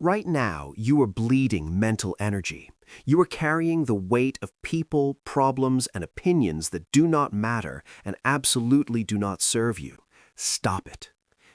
Right now, you are bleeding mental energy. You are carrying the weight of people, problems, and opinions that do not matter and absolutely do not serve you. Stop it.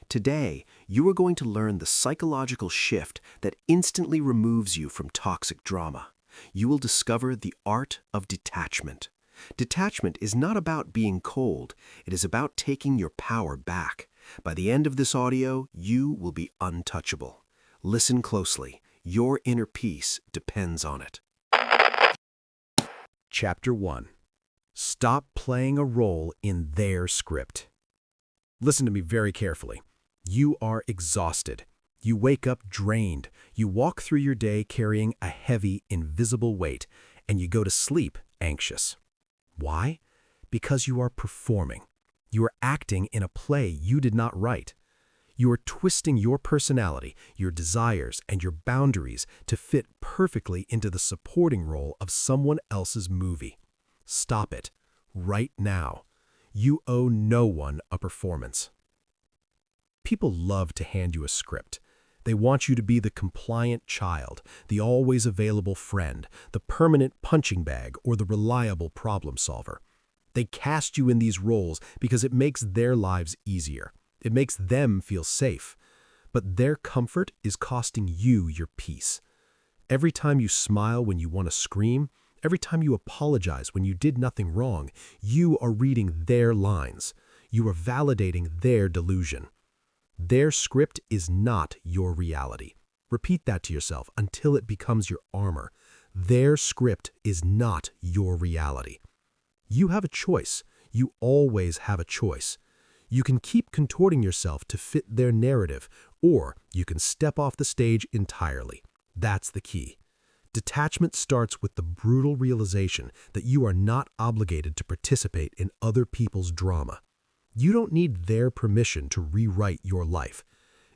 Today, you are going to learn the psychological shift that instantly removes you from toxic drama. You will discover the art of detachment. Detachment is not about being cold, it is about taking your power back. By the end of this audio, you will be untouchable. Listen closely. Your inner peace depends on it. Chapter 1. Stop playing a role in their script. Listen to me very carefully. You are exhausted. You wake up drained. You walk through your day carrying a heavy, invisible weight, and you go to sleep anxious. Why? Because you are performing. You are acting in a play you did not write. You are twisting your personality, your desires, and your boundaries to fit perfectly into the supporting role of someone else's movie. Stop it, right now. You owe no one a performance. People love to hand you a script. They want you to be the compliant child, the always available friend, the permanent punching bag, or the reliable problem solver. They cast you in these roles because it makes their lives easier. It makes them feel safe. But their comfort is costing you your peace. Every time you smile when you want to scream, every time you apologize when you did nothing wrong, you are reading their lines. You are validating their delusion. Their script is not your reality. Repeat that to yourself until it becomes your armor. Their script is not your reality. You have a choice. You always have a choice. You can keep contorting yourself to fit their narrative, or you can step off the stage entirely. That's the key. Detachment starts with the brutal realization that you are not obligated to participate in other people's drama. You don't need their permission to rewrite your life.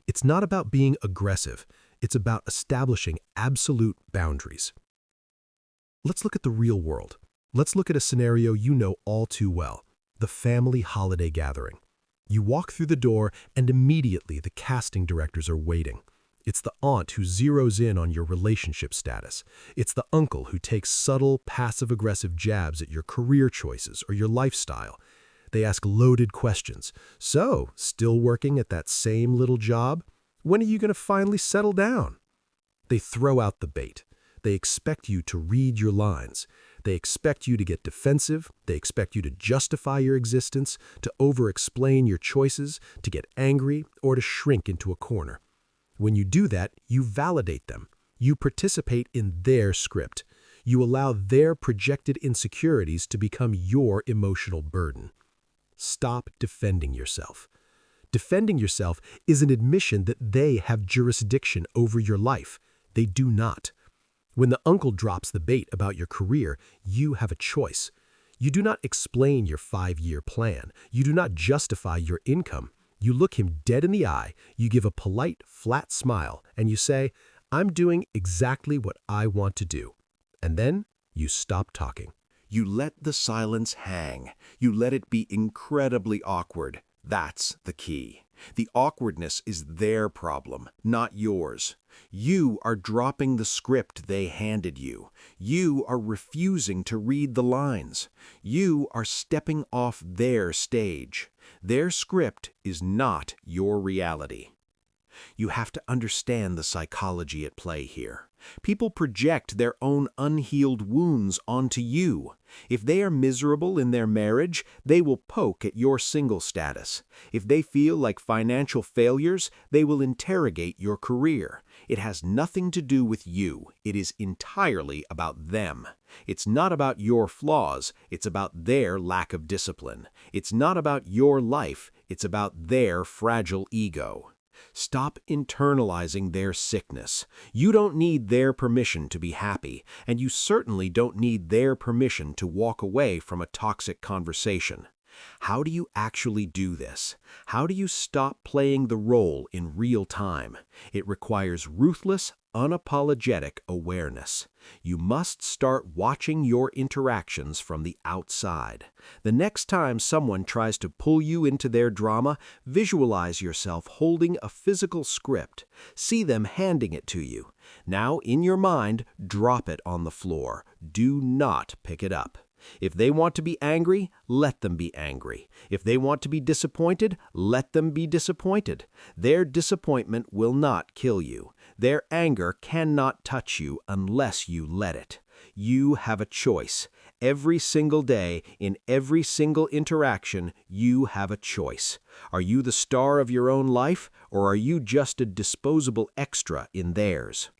It's not about being aggressive. It's about establishing absolute boundaries. Let's look at the real world. Let's look at a scenario you know all too well, the family holiday gathering. You walk through the door and immediately the casting directors are waiting. It's the aunt who zeroes in on your relationship status. It's the uncle who takes subtle, passive-aggressive jabs at your career choices or your lifestyle. They ask loaded questions. So, still working at that same little job? When are you going to finally settle down? They throw out the bait. They expect you to read your lines. They expect you to get defensive. They expect you to justify your existence, to over-explain your choices, to get angry, or to shrink into a corner. When you do that, you validate them. You participate in their script. You allow their projected insecurities to become your emotional burden. Stop defending yourself. Defending yourself is an admission that they have jurisdiction over your life. They do not. When the uncle drops the bait about your career, you have a choice. You do not explain your 5-year plan. You do not justify your income. You look him dead in the eye, you give a polite, flat smile, and you say, "I'm doing exactly what I want to do." And then you stop talking. You let the silence hang. You let it be incredibly awkward. That's the key. The awkwardness is their problem, not yours. You are dropping the script they handed you. You are refusing to read the lines. You are stepping off their stage. Their script is not your reality. You have to understand the psychology at play here. People project their own unhealed wounds onto you. If they are miserable in their marriage, they will poke at your single status. If they feel like financial failures, they will interrogate your career. It has nothing to do with you. It is entirely about them. It's not about your flaws. It's about their lack of discipline. It's not about your life. It's about their fragile ego. Stop internalizing their sickness. You don't need their permission to be happy, and you certainly don't need their permission to walk away from a toxic conversation. How do you actually do this? How do you stop playing the role in real time? It requires ruthless, unapologetic awareness. You must start watching your interactions from the outside. The next time someone tries to pull you into their drama, visualize yourself holding a physical script. See them handing it to you. Now, in your mind, drop it on the floor. Do not pick it up. If they want to be angry, let them be angry. If they want to be disappointed, let them be disappointed. Their disappointment will not kill you. Their anger cannot touch you unless you let it. You have a choice. Every single day, in every single interaction, you have a choice. Are you the star of your own life, or are you just a disposable extra in theirs?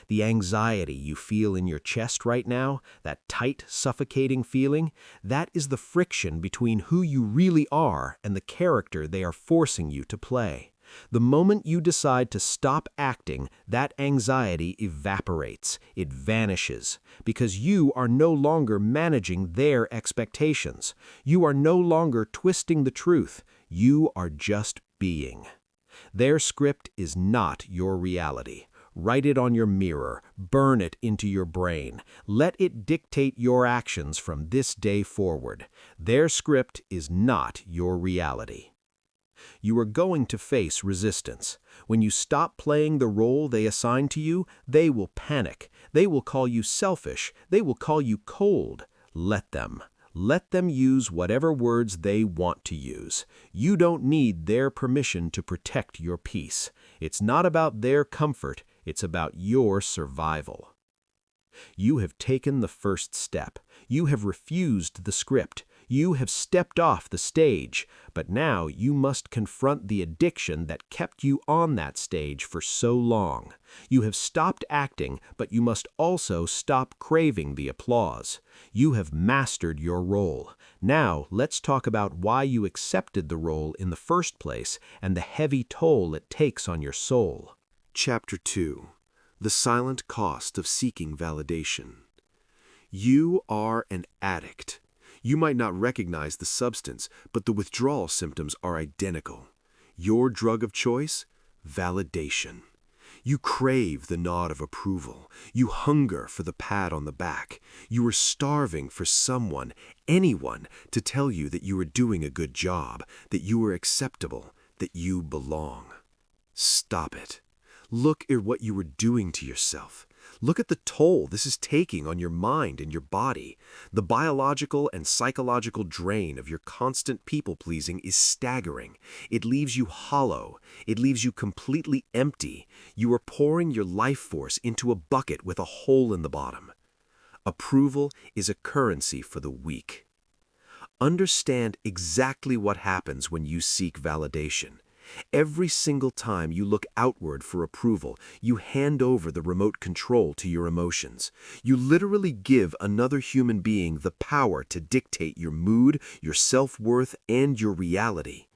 The anxiety you feel in your chest right now, that tight, suffocating feeling, that is the friction between who you really are and the character they are forcing you to play. The moment you decide to stop acting, that anxiety evaporates, it vanishes, because you are no longer managing their expectations. You are no longer twisting the truth. You are just being. Their script is not your reality. Write it on your mirror, burn it into your brain. Let it dictate your actions from this day forward. Their script is not your reality. You are going to face resistance. When you stop playing the role they assign to you, they will panic. They will call you selfish. They will call you cold. Let them. Let them use whatever words they want to use. You don't need their permission to protect your peace. It's not about their comfort. It's about your survival. You have taken the first step. You have refused the script. You have stepped off the stage. But now you must confront the addiction that kept you on that stage for so long. You have stopped acting, but you must also stop craving the applause. You have mastered your role. Now let's talk about why you accepted the role in the first place and the heavy toll it takes on your soul. Chapter 2. The Silent Cost of Seeking Validation. You are an addict. You might not recognize the substance, but the withdrawal symptoms are identical. Your drug of choice? Validation. You crave the nod of approval. You hunger for the pat on the back. You are starving for someone, anyone, to tell you that you are doing a good job, that you are acceptable, that you belong. Stop it. Look at what you are doing to yourself. Look at the toll this is taking on your mind and your body. The biological and psychological drain of your constant people-pleasing is staggering. It leaves you hollow. It leaves you completely empty. You are pouring your life force into a bucket with a hole in the bottom. Approval is a currency for the weak. Understand exactly what happens when you seek validation. Every single time you look outward for approval, you hand over the remote control to your emotions. You literally give another human being the power to dictate your mood, your self-worth, and your reality.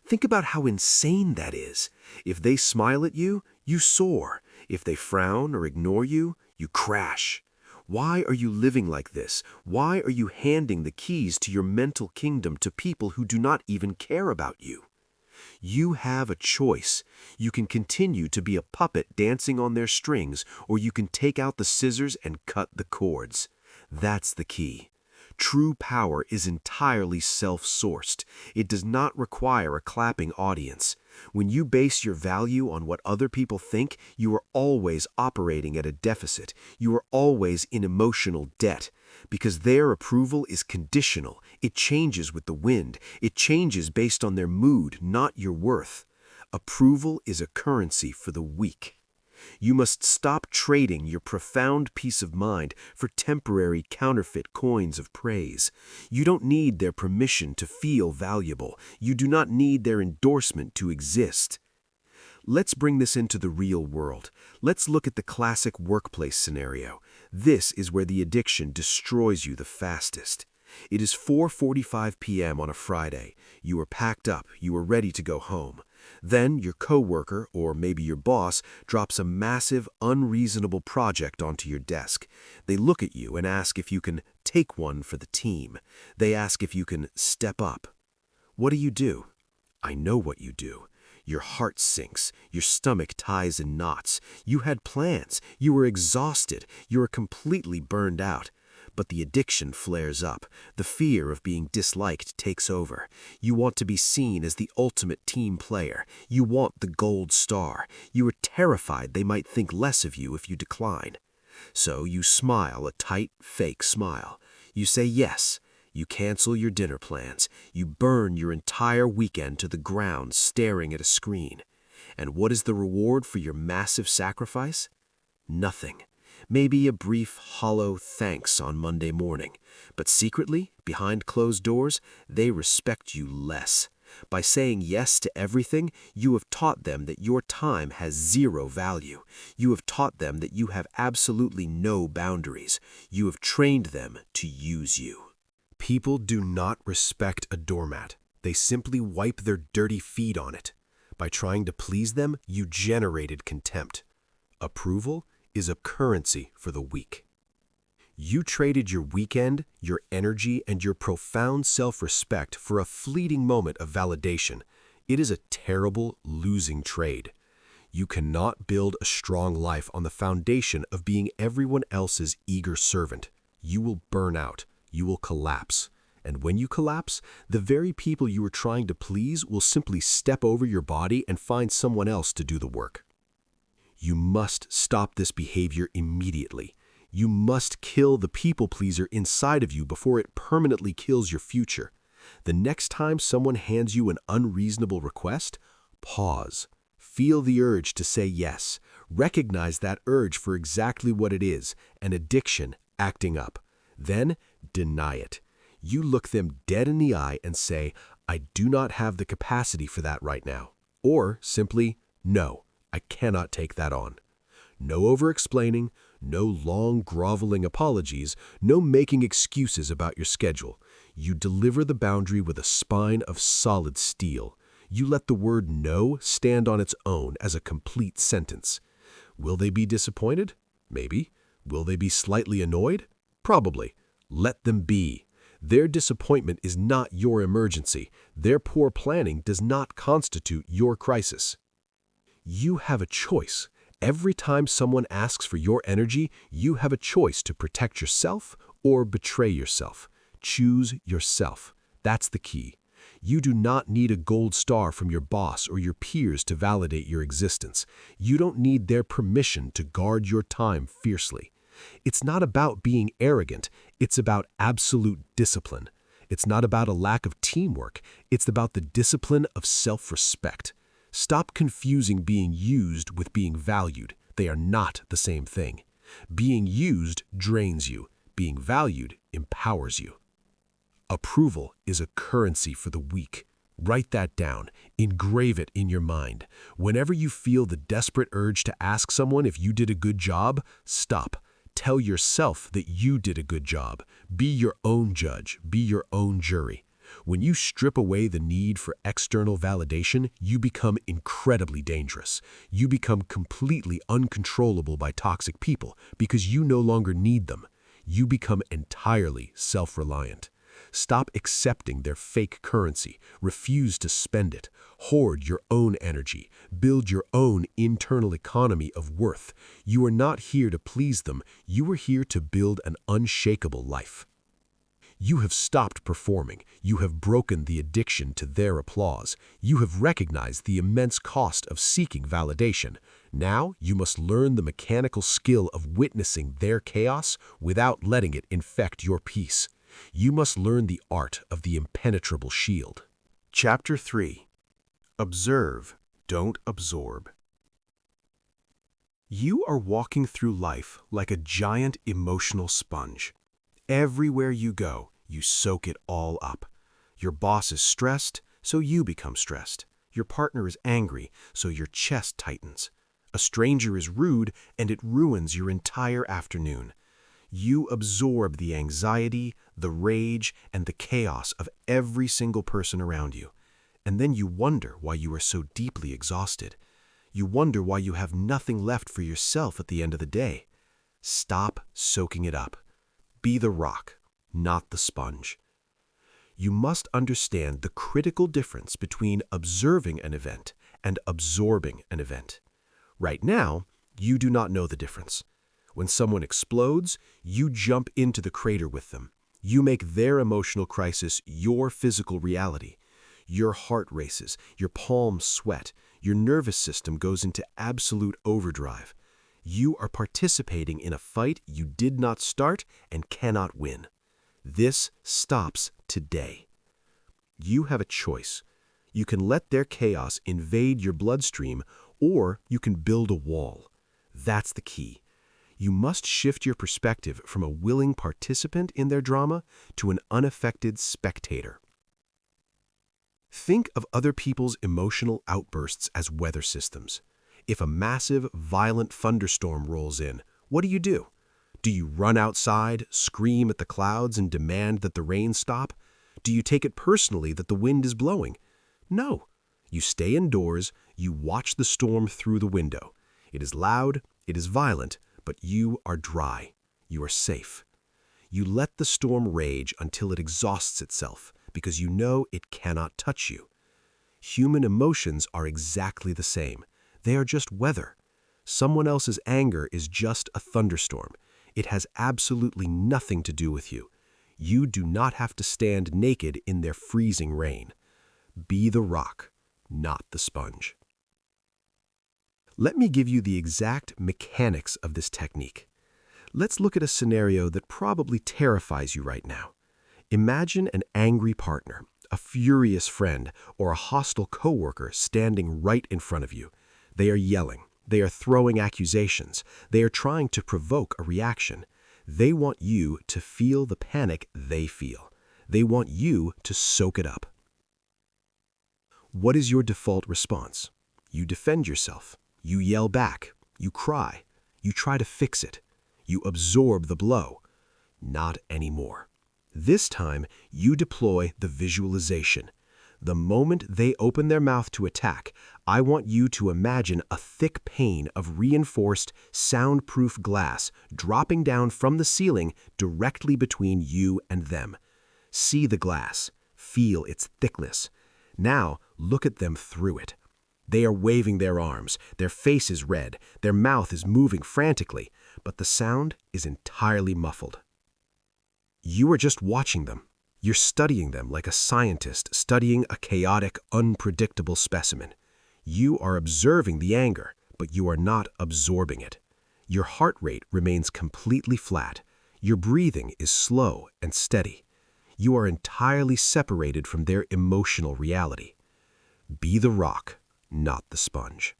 Think about how insane that is. If they smile at you, you soar. If they frown or ignore you, you crash. Why are you living like this? Why are you handing the keys to your mental kingdom to people who do not even care about you? You have a choice. You can continue to be a puppet dancing on their strings, or you can take out the scissors and cut the cords. That's the key. True power is entirely self-sourced. It does not require a clapping audience. When you base your value on what other people think, you are always operating at a deficit. You are always in emotional debt. Because their approval is conditional. It changes with the wind. It changes based on their mood, not your worth. Approval is a currency for the weak. You must stop trading your profound peace of mind for temporary counterfeit coins of praise. You don't need their permission to feel valuable. You do not need their endorsement to exist. Let's bring this into the real world. Let's look at the classic workplace scenario. This is where the addiction destroys you the fastest. It is 4:45 p.m. on a Friday. You are packed up. You are ready to go home. Then your coworker, or maybe your boss, drops a massive, unreasonable project onto your desk. They look at you and ask if you can take one for the team. They ask if you can step up. What do? I know what you do. Your heart sinks, your stomach ties in knots. You had plans, you were exhausted, you were completely burned out. But the addiction flares up. The fear of being disliked takes over. You want to be seen as the ultimate team player. You want the gold star. You are terrified they might think less of you if you decline. So you smile a tight, fake smile. You say yes. You cancel your dinner plans. You burn your entire weekend to the ground staring at a screen. And what is the reward for your massive sacrifice? Nothing. Maybe a brief, hollow thanks on Monday morning. But secretly, behind closed doors, they respect you less. By saying yes to everything, you have taught them that your time has zero value. You have taught them that you have absolutely no boundaries. You have trained them to use you. People do not respect a doormat. They simply wipe their dirty feet on it. By trying to please them, you generated contempt. Approval is a currency for the weak. You traded your weekend, your energy, and your profound self-respect for a fleeting moment of validation. It is a terrible, losing trade. You cannot build a strong life on the foundation of being everyone else's eager servant. You will burn out. You will collapse. And when you collapse, the very people you were trying to please will simply step over your body and find someone else to do the work. You must stop this behavior immediately. You must kill the people pleaser inside of you before it permanently kills your future. The next time someone hands you an unreasonable request, pause. Feel the urge to say yes. Recognize that urge for exactly what it is, an addiction acting up. Then deny it. You look them dead in the eye and say, I do not have the capacity for that right now. Or simply, no, I cannot take that on. No over-explaining, no long groveling apologies, no making excuses about your schedule. You deliver the boundary with a spine of solid steel. You let the word no stand on its own as a complete sentence. Will they be disappointed? Maybe. Will they be slightly annoyed? Probably. Let them be. Their disappointment is not your emergency. Their poor planning does not constitute your crisis. You have a choice. Every time someone asks for your energy, you have a choice to protect yourself or betray yourself. Choose yourself. That's the key. You do not need a gold star from your boss or your peers to validate your existence. You don't need their permission to guard your time fiercely. It's not about being arrogant. It's about absolute discipline. It's not about a lack of teamwork. It's about the discipline of self-respect. Stop confusing being used with being valued. They are not the same thing. Being used drains you. Being valued empowers you. Approval is a currency for the weak. Write that down. Engrave it in your mind. Whenever you feel the desperate urge to ask someone if you did a good job, stop. Tell yourself that you did a good job. Be your own judge. Be your own jury. When you strip away the need for external validation, you become incredibly dangerous. You become completely uncontrollable by toxic people because you no longer need them. You become entirely self-reliant. Stop accepting their fake currency. Refuse to spend it. Hoard your own energy. Build your own internal economy of worth. You are not here to please them. You are here to build an unshakable life. You have stopped performing. You have broken the addiction to their applause. You have recognized the immense cost of seeking validation. Now you must learn the mechanical skill of witnessing their chaos without letting it infect your peace. You must learn the art of the impenetrable shield. Chapter 3. Observe, don't absorb. You are walking through life like a giant emotional sponge. Everywhere you go, you soak it all up. Your boss is stressed, so you become stressed. Your partner is angry, so your chest tightens. A stranger is rude, and it ruins your entire afternoon. You absorb the anxiety, the rage, and the chaos of every single person around you. And then you wonder why you are so deeply exhausted. You wonder why you have nothing left for yourself at the end of the day. Stop soaking it up. Be the rock, not the sponge. You must understand the critical difference between observing an event and absorbing an event. Right now, you do not know the difference. When someone explodes, you jump into the crater with them. You make their emotional crisis your physical reality. Your heart races, your palms sweat, your nervous system goes into absolute overdrive. You are participating in a fight you did not start and cannot win. This stops today. You have a choice. You can let their chaos invade your bloodstream, or you can build a wall. That's the key. You must shift your perspective from a willing participant in their drama to an unaffected spectator. Think of other people's emotional outbursts as weather systems. If a massive, violent thunderstorm rolls in, what do? Do you run outside, scream at the clouds, and demand that the rain stop? Do you take it personally that the wind is blowing? No. You stay indoors, you watch the storm through the window. It is loud, it is violent, but you are dry. You are safe. You let the storm rage until it exhausts itself, because you know it cannot touch you. Human emotions are exactly the same. They are just weather. Someone else's anger is just a thunderstorm. It has absolutely nothing to do with you. You do not have to stand naked in their freezing rain. Be the rock, not the sponge. Let me give you the exact mechanics of this technique. Let's look at a scenario that probably terrifies you right now. Imagine an angry partner, a furious friend, or a hostile coworker standing right in front of you. They are yelling. They are throwing accusations. They are trying to provoke a reaction. They want you to feel the panic they feel. They want you to soak it up. What is your default response? You defend yourself. You yell back. You cry. You try to fix it. You absorb the blow. Not anymore. This time, you deploy the visualization. The moment they open their mouth to attack, I want you to imagine a thick pane of reinforced, soundproof glass dropping down from the ceiling directly between you and them. See the glass. Feel its thickness. Now, look at them through it. They are waving their arms, their face is red, their mouth is moving frantically, but the sound is entirely muffled. You are just watching them. You're studying them like a scientist studying a chaotic, unpredictable specimen. You are observing the anger, but you are not absorbing it. Your heart rate remains completely flat. Your breathing is slow and steady. You are entirely separated from their emotional reality. Be the rock, not the sponge.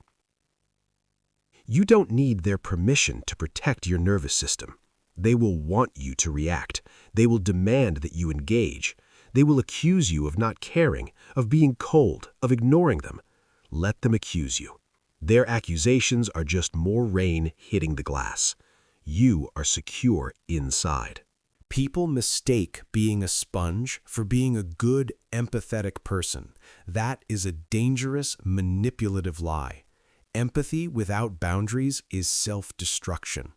You don't need their permission to protect your nervous system. They will want you to react. They will demand that you engage. They will accuse you of not caring, of being cold, of ignoring them. Let them accuse you. Their accusations are just more rain hitting the glass. You are secure inside. People mistake being a sponge for being a good, empathetic person. That is a dangerous, manipulative lie. Empathy without boundaries is self-destruction.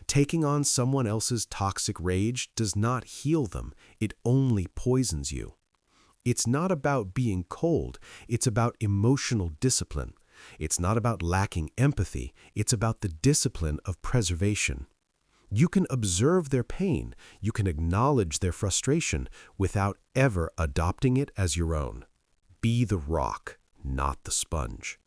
Taking on someone else's toxic rage does not heal them. It only poisons you. It's not about being cold. It's about emotional discipline. It's not about lacking empathy. It's about the discipline of preservation. You can observe their pain. You can acknowledge their frustration without ever adopting it as your own. Be the rock, not the sponge.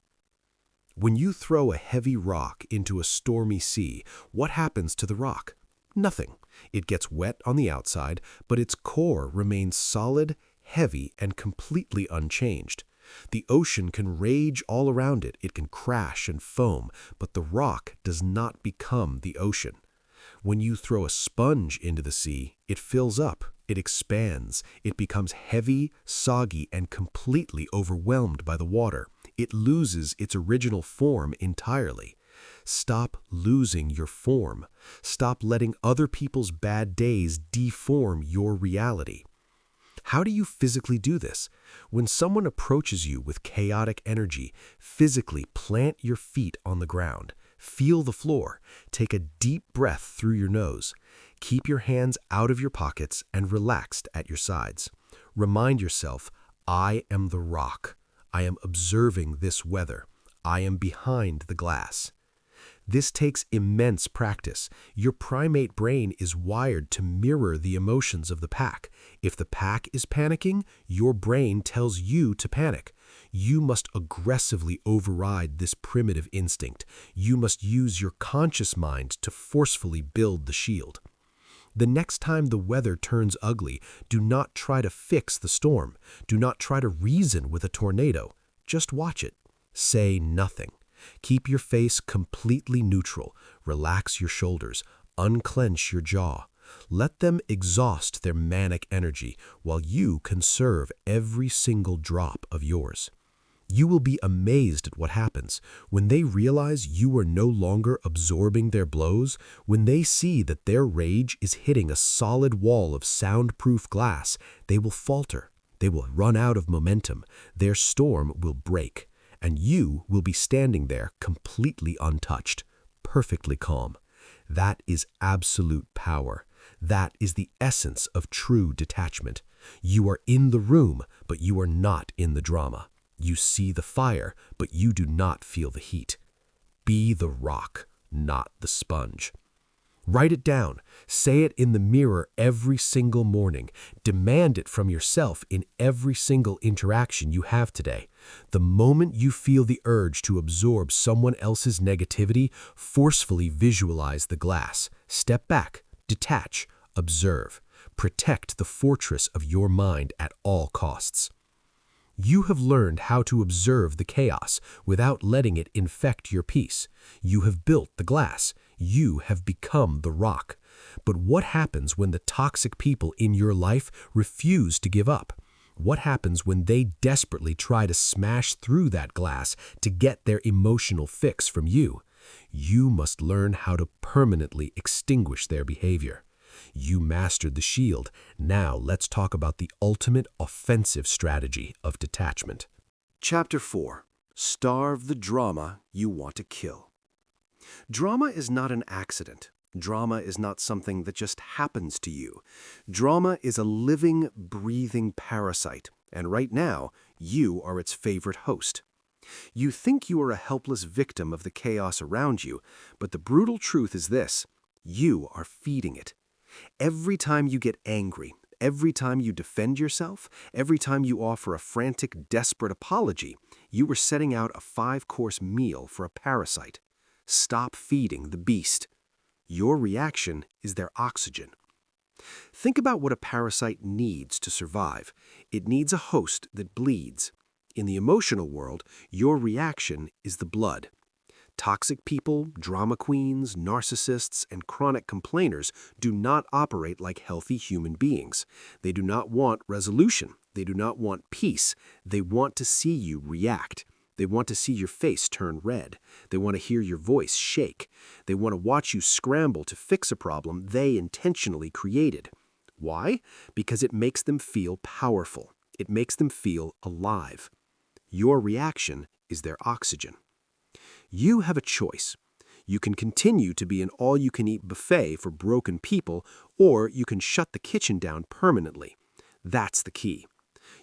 When you throw a heavy rock into a stormy sea, what happens to the rock? Nothing. It gets wet on the outside, but its core remains solid, heavy, and completely unchanged. The ocean can rage all around it. It can crash and foam, but the rock does not become the ocean. When you throw a sponge into the sea, it fills up, it expands, it becomes heavy, soggy, and completely overwhelmed by the water. It loses its original form entirely. Stop losing your form. Stop letting other people's bad days deform your reality. How do you physically do this? When someone approaches you with chaotic energy, physically plant your feet on the ground. Feel the floor. Take a deep breath through your nose. Keep your hands out of your pockets and relaxed at your sides. Remind yourself, I am the rock. I am observing this weather. I am behind the glass. This takes immense practice. Your primate brain is wired to mirror the emotions of the pack. If the pack is panicking, your brain tells you to panic. You must aggressively override this primitive instinct. You must use your conscious mind to forcefully build the shield. The next time the weather turns ugly, do not try to fix the storm. Do not try to reason with a tornado. Just watch it. Say nothing. Keep your face completely neutral. Relax your shoulders. Unclench your jaw. Let them exhaust their manic energy while you conserve every single drop of yours. You will be amazed at what happens when they realize you are no longer absorbing their blows, when they see that their rage is hitting a solid wall of soundproof glass. They will falter. They will run out of momentum. Their storm will break, and you will be standing there completely untouched, perfectly calm. That is absolute power. That is the essence of true detachment. You are in the room, but you are not in the drama. You see the fire, but you do not feel the heat. Be the rock, not the sponge. Write it down. Say it in the mirror every single morning. Demand it from yourself in every single interaction you have today. The moment you feel the urge to absorb someone else's negativity, forcefully visualize the glass. Step back, detach, observe. Protect the fortress of your mind at all costs. You have learned how to observe the chaos without letting it infect your peace. You have built the glass. You have become the rock. But what happens when the toxic people in your life refuse to give up? What happens when they desperately try to smash through that glass to get their emotional fix from you? You must learn how to permanently extinguish their behavior. You mastered the shield. Now let's talk about the ultimate offensive strategy of detachment. Chapter 4. Starve the drama you want to kill. Drama is not an accident. Drama is not something that just happens to you. Drama is a living, breathing parasite, and right now, you are its favorite host. You think you are a helpless victim of the chaos around you, but the brutal truth is this: you are feeding it. Every time you get angry, every time you defend yourself, every time you offer a frantic, desperate apology, you are setting out a 5-course meal for a parasite. Stop feeding the beast. Your reaction is their oxygen. Think about what a parasite needs to survive. It needs a host that bleeds. In the emotional world, your reaction is the blood. Toxic people, drama queens, narcissists, and chronic complainers do not operate like healthy human beings. They do not want resolution. They do not want peace. They want to see you react. They want to see your face turn red. They want to hear your voice shake. They want to watch you scramble to fix a problem they intentionally created. Why? Because it makes them feel powerful. It makes them feel alive. Your reaction is their oxygen. You have a choice. You can continue to be an all-you-can-eat buffet for broken people, or you can shut the kitchen down permanently. That's the key.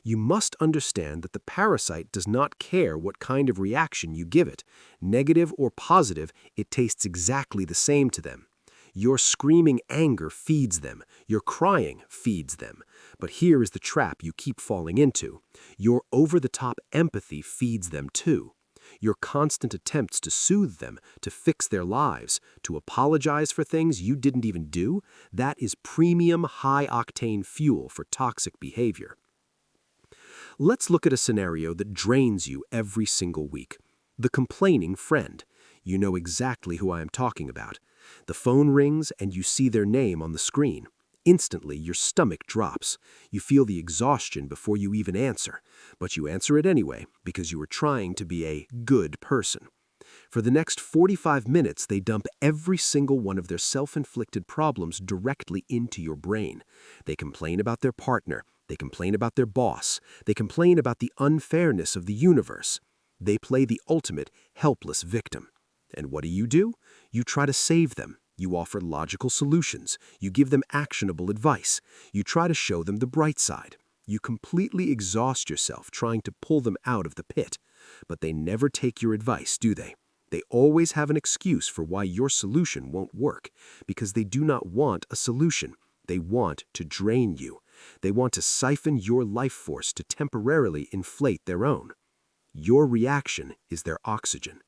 You must understand that the parasite does not care what kind of reaction you give it. Negative or positive, it tastes exactly the same to them. Your screaming anger feeds them. Your crying feeds them. But here is the trap you keep falling into. Your over-the-top empathy feeds them too. Your constant attempts to soothe them, to fix their lives, to apologize for things you didn't even do, that is premium high-octane fuel for toxic behavior. Let's look at a scenario that drains you every single week. The complaining friend. You know exactly who I am talking about. The phone rings and you see their name on the screen. Instantly, your stomach drops. You feel the exhaustion before you even answer, but you answer it anyway because you are trying to be a good person. For the next 45 minutes, they dump every single one of their self-inflicted problems directly into your brain. They complain about their partner. They complain about their boss. They complain about the unfairness of the universe. They play the ultimate helpless victim. And what do? You try to save them. You offer logical solutions. You give them actionable advice. You try to show them the bright side. You completely exhaust yourself trying to pull them out of the pit. But they never take your advice, do they? They always have an excuse for why your solution won't work, because they do not want a solution. They want to drain you. They want to siphon your life force to temporarily inflate their own. Your reaction is their oxygen.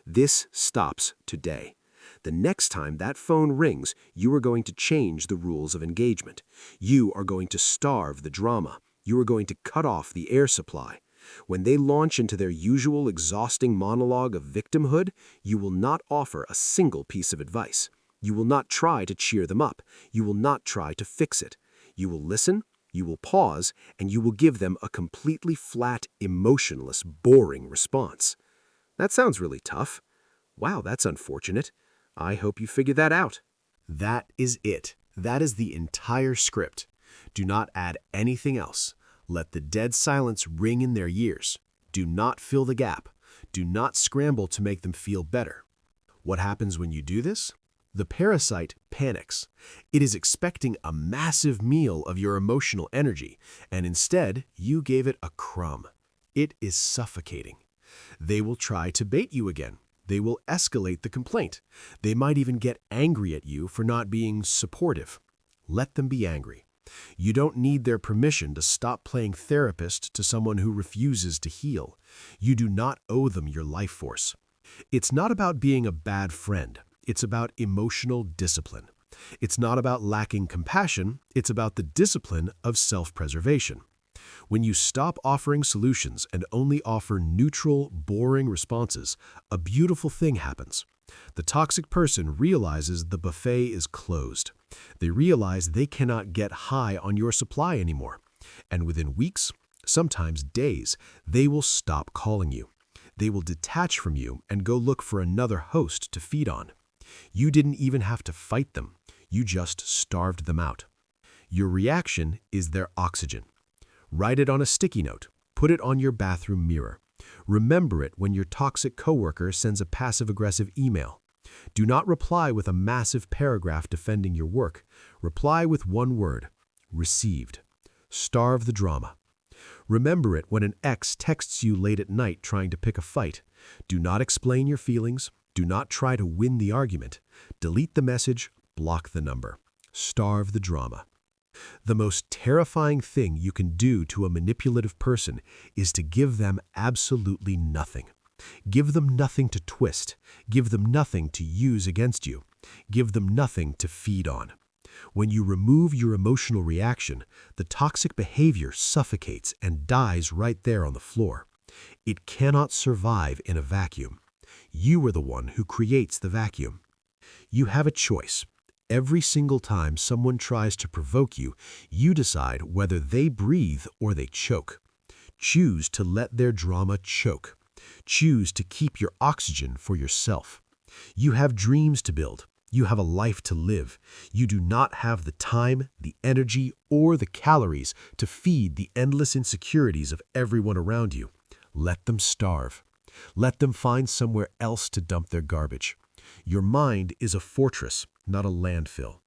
This stops today. The next time that phone rings, you are going to change the rules of engagement. You are going to starve the drama. You are going to cut off the air supply. When they launch into their usual exhausting monologue of victimhood, you will not offer a single piece of advice. You will not try to cheer them up. You will not try to fix it. You will listen, you will pause, and you will give them a completely flat, emotionless, boring response. That sounds really tough. Wow, that's unfortunate. I hope you figured that out. That is it. That is the entire script. Do not add anything else. Let the dead silence ring in their ears. Do not fill the gap. Do not scramble to make them feel better. What happens when you do this? The parasite panics. It is expecting a massive meal of your emotional energy, and instead, you gave it a crumb. It is suffocating. They will try to bait you again. They will escalate the complaint. They might even get angry at you for not being supportive. Let them be angry. You don't need their permission to stop playing therapist to someone who refuses to heal. You do not owe them your life force. It's not about being a bad friend. It's about emotional discipline. It's not about lacking compassion. It's about the discipline of self-preservation. When you stop offering solutions and only offer neutral, boring responses, a beautiful thing happens. The toxic person realizes the buffet is closed. They realize they cannot get high on your supply anymore. And within weeks, sometimes days, they will stop calling you. They will detach from you and go look for another host to feed on. You didn't even have to fight them. You just starved them out. Your reaction is their oxygen. Write it on a sticky note. Put it on your bathroom mirror. Remember it when your toxic coworker sends a passive-aggressive email. Do not reply with a massive paragraph defending your work. Reply with one word: received. Starve the drama. Remember it when an ex texts you late at night trying to pick a fight. Do not explain your feelings. Do not try to win the argument. Delete the message. Block the number. Starve the drama. The most terrifying thing you can do to a manipulative person is to give them absolutely nothing. Give them nothing to twist. Give them nothing to use against you. Give them nothing to feed on. When you remove your emotional reaction, the toxic behavior suffocates and dies right there on the floor. It cannot survive in a vacuum. You are the one who creates the vacuum. You have a choice. Every single time someone tries to provoke you, you decide whether they breathe or they choke. Choose to let their drama choke. Choose to keep your oxygen for yourself. You have dreams to build. You have a life to live. You do not have the time, the energy, or the calories to feed the endless insecurities of everyone around you. Let them starve. Let them find somewhere else to dump their garbage. Your mind is a fortress, not a landfill.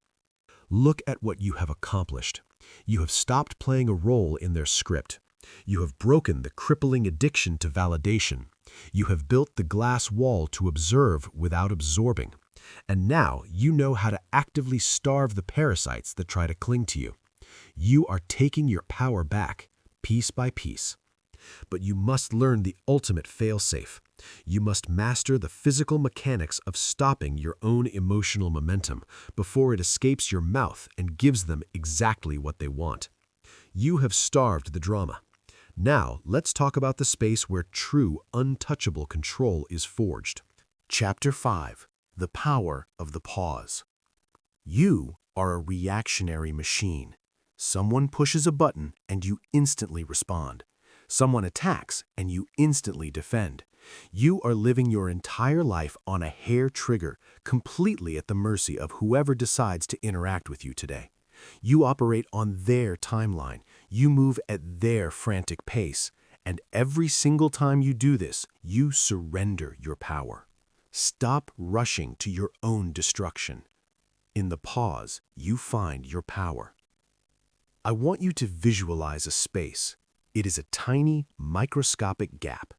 Look at what you have accomplished. You have stopped playing a role in their script. You have broken the crippling addiction to validation. You have built the glass wall to observe without absorbing. And now you know how to actively starve the parasites that try to cling to you. You are taking your power back, piece by piece. But you must learn the ultimate fail-safe. You must master the physical mechanics of stopping your own emotional momentum before it escapes your mouth and gives them exactly what they want. You have starved the drama. Now, let's talk about the space where true, untouchable control is forged. Chapter 5. The Power of the Pause. You are a reactionary machine. Someone pushes a button and you instantly respond. Someone attacks and you instantly defend. You are living your entire life on a hair trigger, completely at the mercy of whoever decides to interact with you today. You operate on their timeline. You move at their frantic pace. And every single time you do this, you surrender your power. Stop rushing to your own destruction. In the pause, you find your power. I want you to visualize a space. It is a tiny, microscopic gap.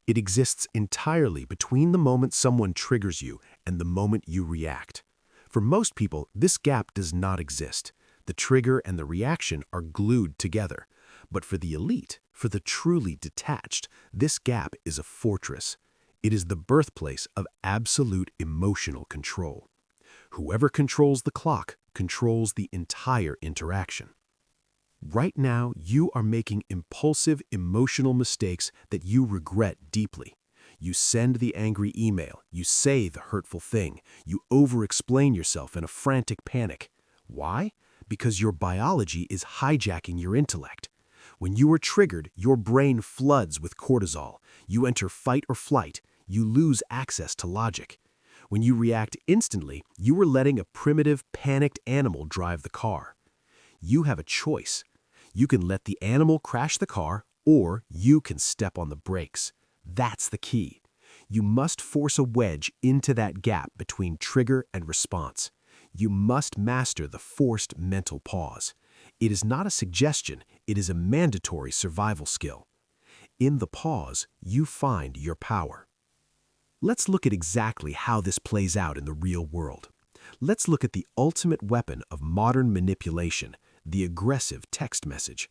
It exists entirely between the moment someone triggers you and the moment you react. For most people, this gap does not exist. The trigger and the reaction are glued together. But for the elite, for the truly detached, this gap is a fortress. It is the birthplace of absolute emotional control. Whoever controls the clock controls the entire interaction. Right now, you are making impulsive, emotional mistakes that you regret deeply. You send the angry email, you say the hurtful thing, you over-explain yourself in a frantic panic. Why? Because your biology is hijacking your intellect. When you are triggered, your brain floods with cortisol. You enter fight or flight. You lose access to logic. When you react instantly, you are letting a primitive, panicked animal drive the car. You have a choice. You can let the animal crash the car, or you can step on the brakes. That's the key. You must force a wedge into that gap between trigger and response. You must master the forced mental pause. It is not a suggestion, it is a mandatory survival skill. In the pause, you find your power. Let's look at exactly how this plays out in the real world. Let's look at the ultimate weapon of modern manipulation, the aggressive text message.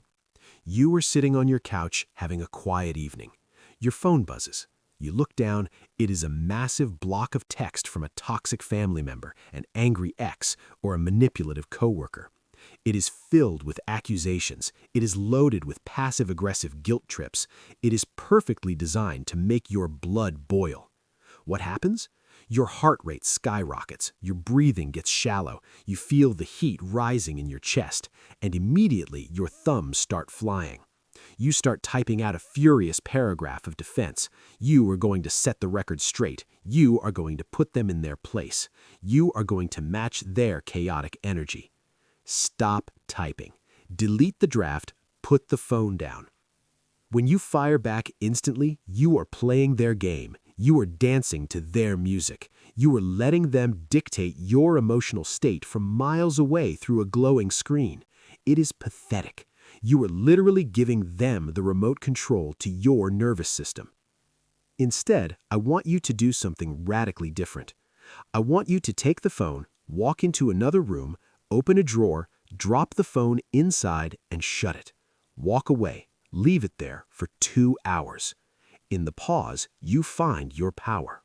You are sitting on your couch having a quiet evening. Your phone buzzes. You look down, it is a massive block of text from a toxic family member, an angry ex, or a manipulative coworker. It is filled with accusations. It is loaded with passive-aggressive guilt trips. It is perfectly designed to make your blood boil. What happens? Your heart rate skyrockets, your breathing gets shallow, you feel the heat rising in your chest, and immediately your thumbs start flying. You start typing out a furious paragraph of defense. You are going to set the record straight. You are going to put them in their place. You are going to match their chaotic energy. Stop typing. Delete the draft. Put the phone down. When you fire back instantly, you are playing their game. You are dancing to their music. You are letting them dictate your emotional state from miles away through a glowing screen. It is pathetic. You are literally giving them the remote control to your nervous system. Instead, I want you to do something radically different. I want you to take the phone, walk into another room, open a drawer, drop the phone inside and shut it. Walk away. Leave it there for 2 hours. In the pause, you find your power.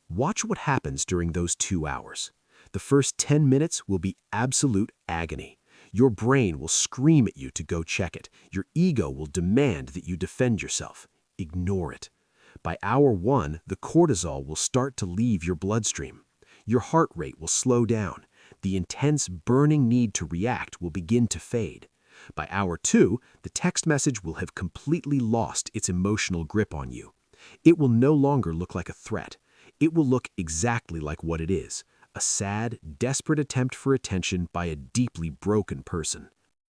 Watch what happens during those 2 hours. The first 10 minutes will be absolute agony. Your brain will scream at you to go check it. Your ego will demand that you defend yourself. Ignore it. By hour 1, the cortisol will start to leave your bloodstream. Your heart rate will slow down. The intense, burning need to react will begin to fade. By hour 2, the text message will have completely lost its emotional grip on you. It will no longer look like a threat. It will look exactly like what it is, a sad, desperate attempt for attention by a deeply broken person.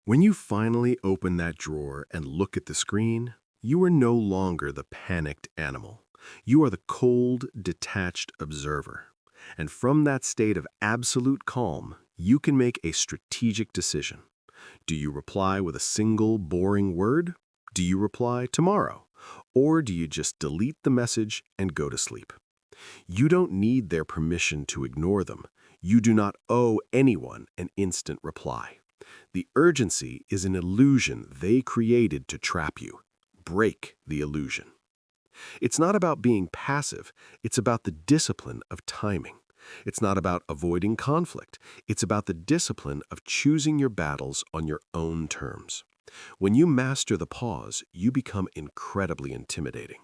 When you finally open that drawer and look at the screen, you are no longer the panicked animal. You are the cold, detached observer. And from that state of absolute calm, you can make a strategic decision. Do you reply with a single, boring word? Do you reply tomorrow? Or do you just delete the message and go to sleep? You don't need their permission to ignore them. You do not owe anyone an instant reply. The urgency is an illusion they created to trap you. Break the illusion. It's not about being passive. It's about the discipline of timing. It's not about avoiding conflict. It's about the discipline of choosing your battles on your own terms. When you master the pause, you become incredibly intimidating.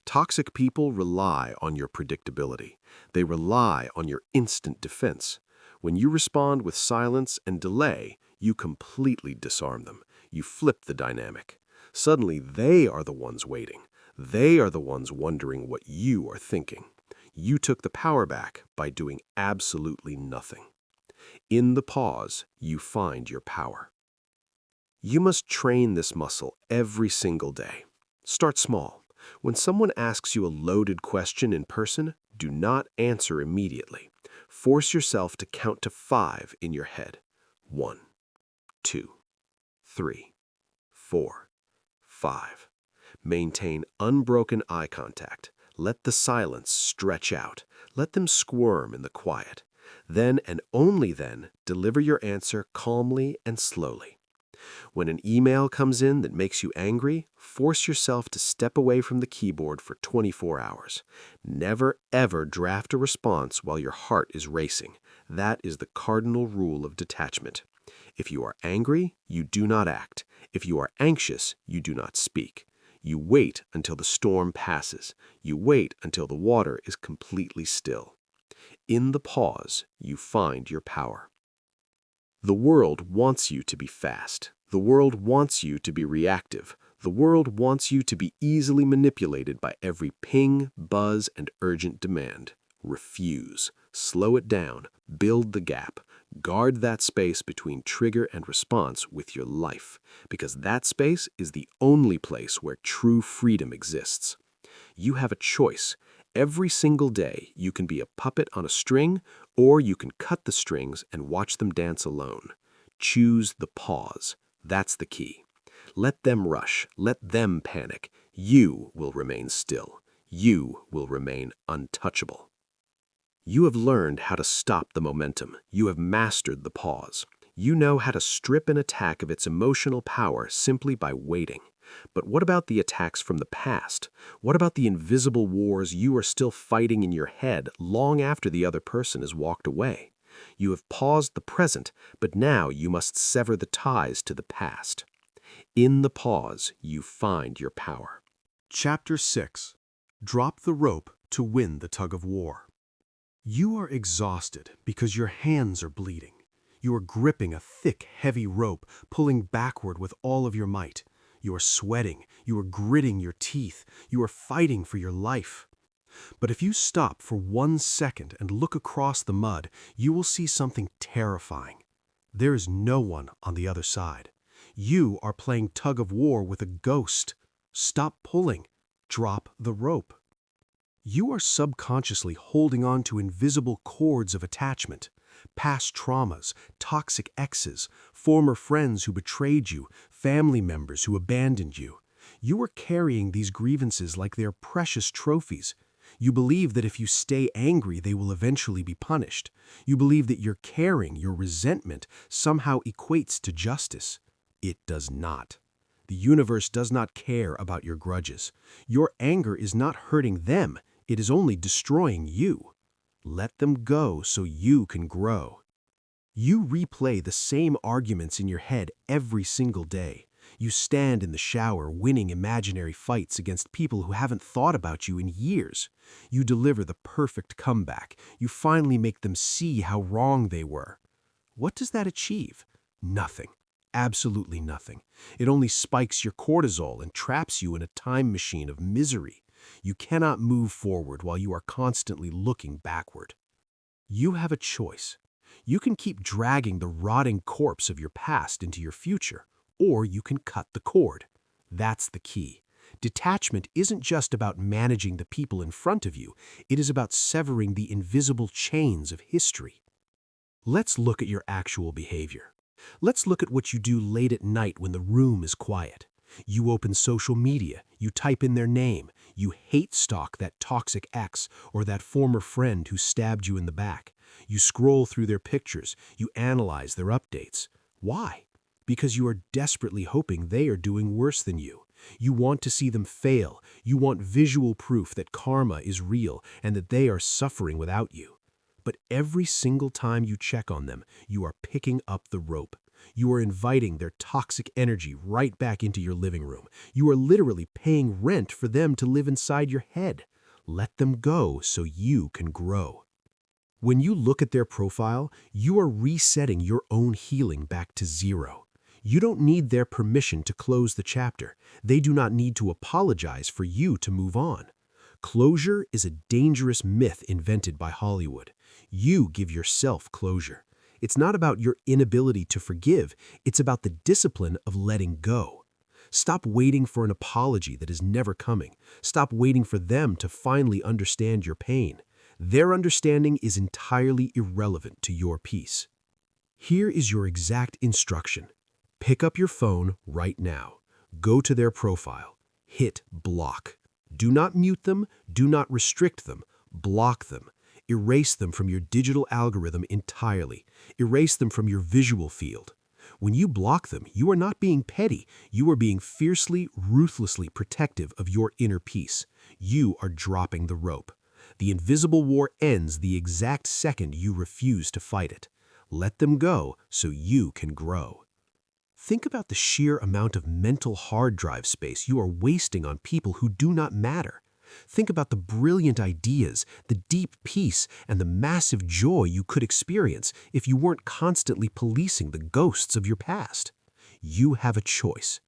Toxic people rely on your predictability. They rely on your instant defense. When you respond with silence and delay, you completely disarm them. You flip the dynamic. Suddenly, they are the ones waiting. They are the ones wondering what you are thinking. You took the power back by doing absolutely nothing. In the pause, you find your power. You must train this muscle every single day. Start small. When someone asks you a loaded question in person, do not answer immediately. Force yourself to count to 5 in your head. 1, 2, 3, 4, 5. Maintain unbroken eye contact. Let the silence stretch out. Let them squirm in the quiet. Then and only then, deliver your answer calmly and slowly. When an email comes in that makes you angry, force yourself to step away from the keyboard for 24 hours. Never ever draft a response while your heart is racing. That is the cardinal rule of detachment. If you are angry, you do not act. If you are anxious, you do not speak. You wait until the storm passes. You wait until the water is completely still. In the pause, you find your power. The world wants you to be fast. The world wants you to be reactive. The world wants you to be easily manipulated by every ping, buzz, and urgent demand. Refuse. Slow it down. Build the gap. Guard that space between trigger and response with your life, because that space is the only place where true freedom exists. You have a choice. Every single day, you can be a puppet on a string, or you can cut the strings and watch them dance alone. Choose the pause. That's the key. Let them rush. Let them panic. You will remain still. You will remain untouchable. You have learned how to stop the momentum. You have mastered the pause. You know how to strip an attack of its emotional power simply by waiting. But what about the attacks from the past? What about the invisible wars you are still fighting in your head long after the other person has walked away? You have paused the present, but now you must sever the ties to the past. In the pause, you find your power. Chapter 6. Drop the rope to win the tug of war. You are exhausted because your hands are bleeding. You are gripping a thick, heavy rope, pulling backward with all of your might. You are sweating. You are gritting your teeth. You are fighting for your life. But if you stop for 1 second and look across the mud, you will see something terrifying. There is no one on the other side. You are playing tug of war with a ghost. Stop pulling. Drop the rope. You are subconsciously holding on to invisible cords of attachment. Past traumas, toxic exes, former friends who betrayed you, family members who abandoned you. You are carrying these grievances like they are precious trophies. You believe that if you stay angry, they will eventually be punished. You believe that your caring, your resentment, somehow equates to justice. It does not. The universe does not care about your grudges. Your anger is not hurting them. It is only destroying you. Let them go so you can grow. You replay the same arguments in your head every single day. You stand in the shower winning imaginary fights against people who haven't thought about you in years. You deliver the perfect comeback. You finally make them see how wrong they were. What does that achieve? Nothing. Absolutely nothing. It only spikes your cortisol and traps you in a time machine of misery. You cannot move forward while you are constantly looking backward. You have a choice. You can keep dragging the rotting corpse of your past into your future, or you can cut the cord. That's the key. Detachment isn't just about managing the people in front of you. It is about severing the invisible chains of history. Let's look at your actual behavior. Let's look at what you do late at night when the room is quiet. You open social media, you type in their name, you hate stalk that toxic ex or that former friend who stabbed you in the back. You scroll through their pictures, you analyze their updates. Why? Because you are desperately hoping they are doing worse than you. You want to see them fail. You want visual proof that karma is real and that they are suffering without you. But every single time you check on them, you are picking up the rope. You are inviting their toxic energy right back into your living room. You are literally paying rent for them to live inside your head. Let them go so you can grow. When you look at their profile, you are resetting your own healing back to zero. You don't need their permission to close the chapter. They do not need to apologize for you to move on. Closure is a dangerous myth invented by Hollywood. You give yourself closure. It's not about your inability to forgive. It's about the discipline of letting go. Stop waiting for an apology that is never coming. Stop waiting for them to finally understand your pain. Their understanding is entirely irrelevant to your peace. Here is your exact instruction. Pick up your phone right now. Go to their profile. Hit block. Do not mute them. Do not restrict them. Block them. Erase them from your digital algorithm entirely. Erase them from your visual field. When you block them, you are not being petty. You are being fiercely, ruthlessly protective of your inner peace. You are dropping the rope. The invisible war ends the exact second you refuse to fight it. Let them go so you can grow. Think about the sheer amount of mental hard drive space you are wasting on people who do not matter. Think about the brilliant ideas, the deep peace, and the massive joy you could experience if you weren't constantly policing the ghosts of your past. You have a choice.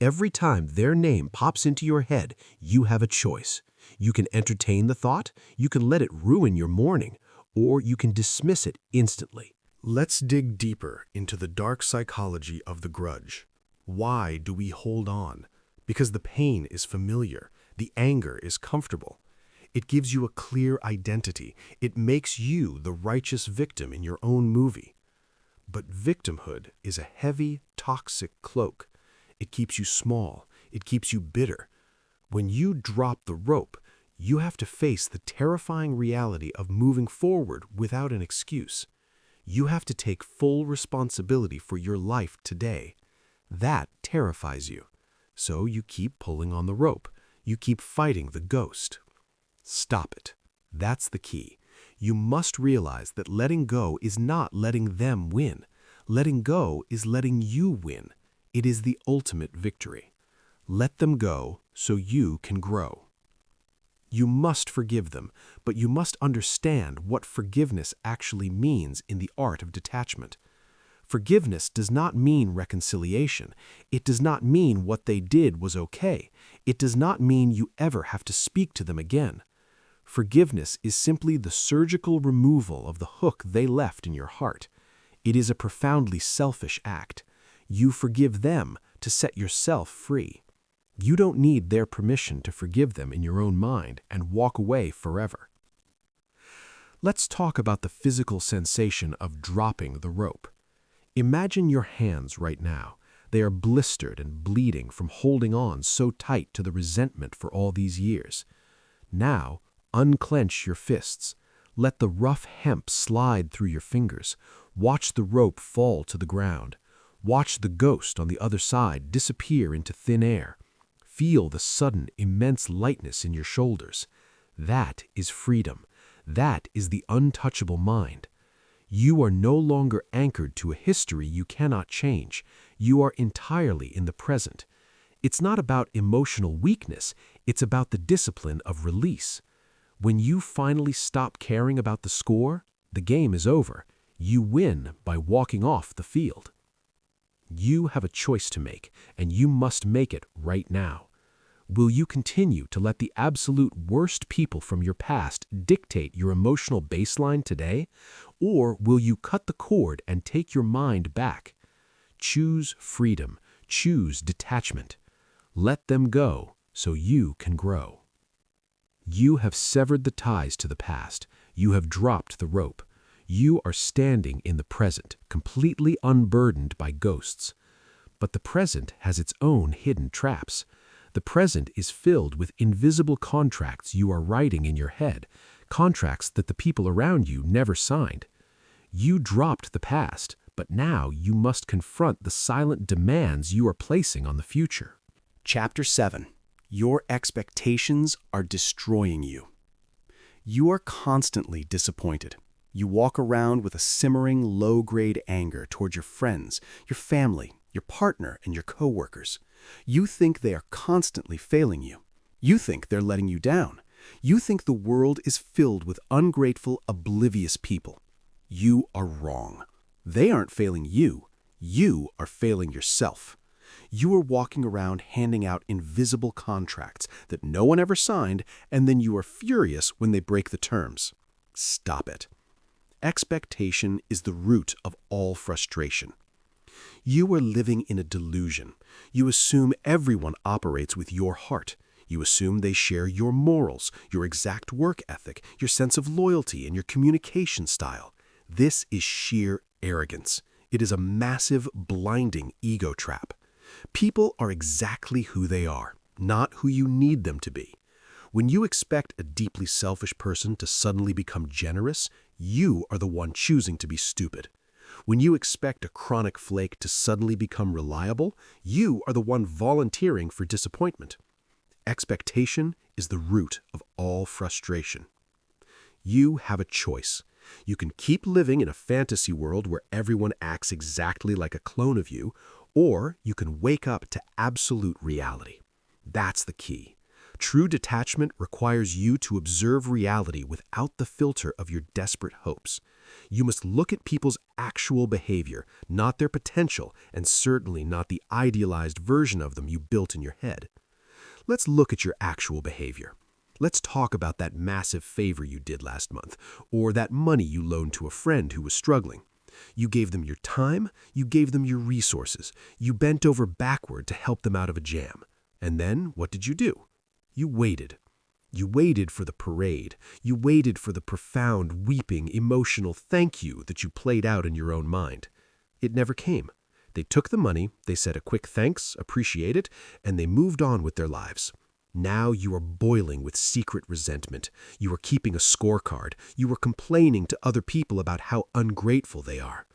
Every time their name pops into your head, you have a choice. You can entertain the thought, you can let it ruin your morning, or you can dismiss it instantly. Let's dig deeper into the dark psychology of the grudge. Why do we hold on? Because the pain is familiar. The anger is comfortable. It gives you a clear identity. It makes you the righteous victim in your own movie. But victimhood is a heavy, toxic cloak. It keeps you small. It keeps you bitter. When you drop the rope, you have to face the terrifying reality of moving forward without an excuse. You have to take full responsibility for your life today. That terrifies you. So you keep pulling on the rope. You keep fighting the ghost. Stop it. That's the key. You must realize that letting go is not letting them win. Letting go is letting you win. It is the ultimate victory. Let them go so you can grow. You must forgive them, but you must understand what forgiveness actually means in the art of detachment. Forgiveness does not mean reconciliation. It does not mean what they did was okay. It does not mean you ever have to speak to them again. Forgiveness is simply the surgical removal of the hook they left in your heart. It is a profoundly selfish act. You forgive them to set yourself free. You don't need their permission to forgive them in your own mind and walk away forever. Let's talk about the physical sensation of dropping the rope. Imagine your hands right now. They are blistered and bleeding from holding on so tight to the resentment for all these years. Now, unclench your fists. Let the rough hemp slide through your fingers. Watch the rope fall to the ground. Watch the ghost on the other side disappear into thin air. Feel the sudden, immense lightness in your shoulders. That is freedom. That is the untouchable mind. You are no longer anchored to a history you cannot change. You are entirely in the present. It's not about emotional weakness. It's about the discipline of release. When you finally stop caring about the score, the game is over. You win by walking off the field. You have a choice to make, and you must make it right now. Will you continue to let the absolute worst people from your past dictate your emotional baseline today, or will you cut the cord and take your mind back? Choose freedom. Choose detachment. Let them go so you can grow. You have severed the ties to the past. You have dropped the rope. You are standing in the present, completely unburdened by ghosts. But the present has its own hidden traps. The present is filled with invisible contracts you are writing in your head, contracts that the people around you never signed. You dropped the past, but now you must confront the silent demands you are placing on the future. Chapter 7. Your expectations are destroying you. You are constantly disappointed. You walk around with a simmering, low-grade anger toward your friends, your family, your partner, and your coworkers. You think they are constantly failing you. You think they're letting you down. You think the world is filled with ungrateful, oblivious people. You are wrong. They aren't failing you. You are failing yourself. You are walking around handing out invisible contracts that no one ever signed, and then you are furious when they break the terms. Stop it. Expectation is the root of all frustration. You are living in a delusion. You assume everyone operates with your heart. You assume they share your morals, your exact work ethic, your sense of loyalty, and your communication style. This is sheer arrogance. It is a massive, blinding ego trap. People are exactly who they are, not who you need them to be. When you expect a deeply selfish person to suddenly become generous, you are the one choosing to be stupid. When you expect a chronic flake to suddenly become reliable, you are the one volunteering for disappointment. Expectation is the root of all frustration. You have a choice. You can keep living in a fantasy world where everyone acts exactly like a clone of you, or you can wake up to absolute reality. That's the key. True detachment requires you to observe reality without the filter of your desperate hopes. You must look at people's actual behavior, not their potential, and certainly not the idealized version of them you built in your head. Let's look at your actual behavior. Let's talk about that massive favor you did last month, or that money you loaned to a friend who was struggling. You gave them your time, you gave them your resources, you bent over backward to help them out of a jam. And then, what did you do? You waited. You waited for the parade. You waited for the profound, weeping, emotional thank you that you played out in your own mind. It never came. They took the money, they said a quick thanks, appreciate it, and they moved on with their lives. Now you are boiling with secret resentment. You are keeping a scorecard. You are complaining to other people about how ungrateful they are.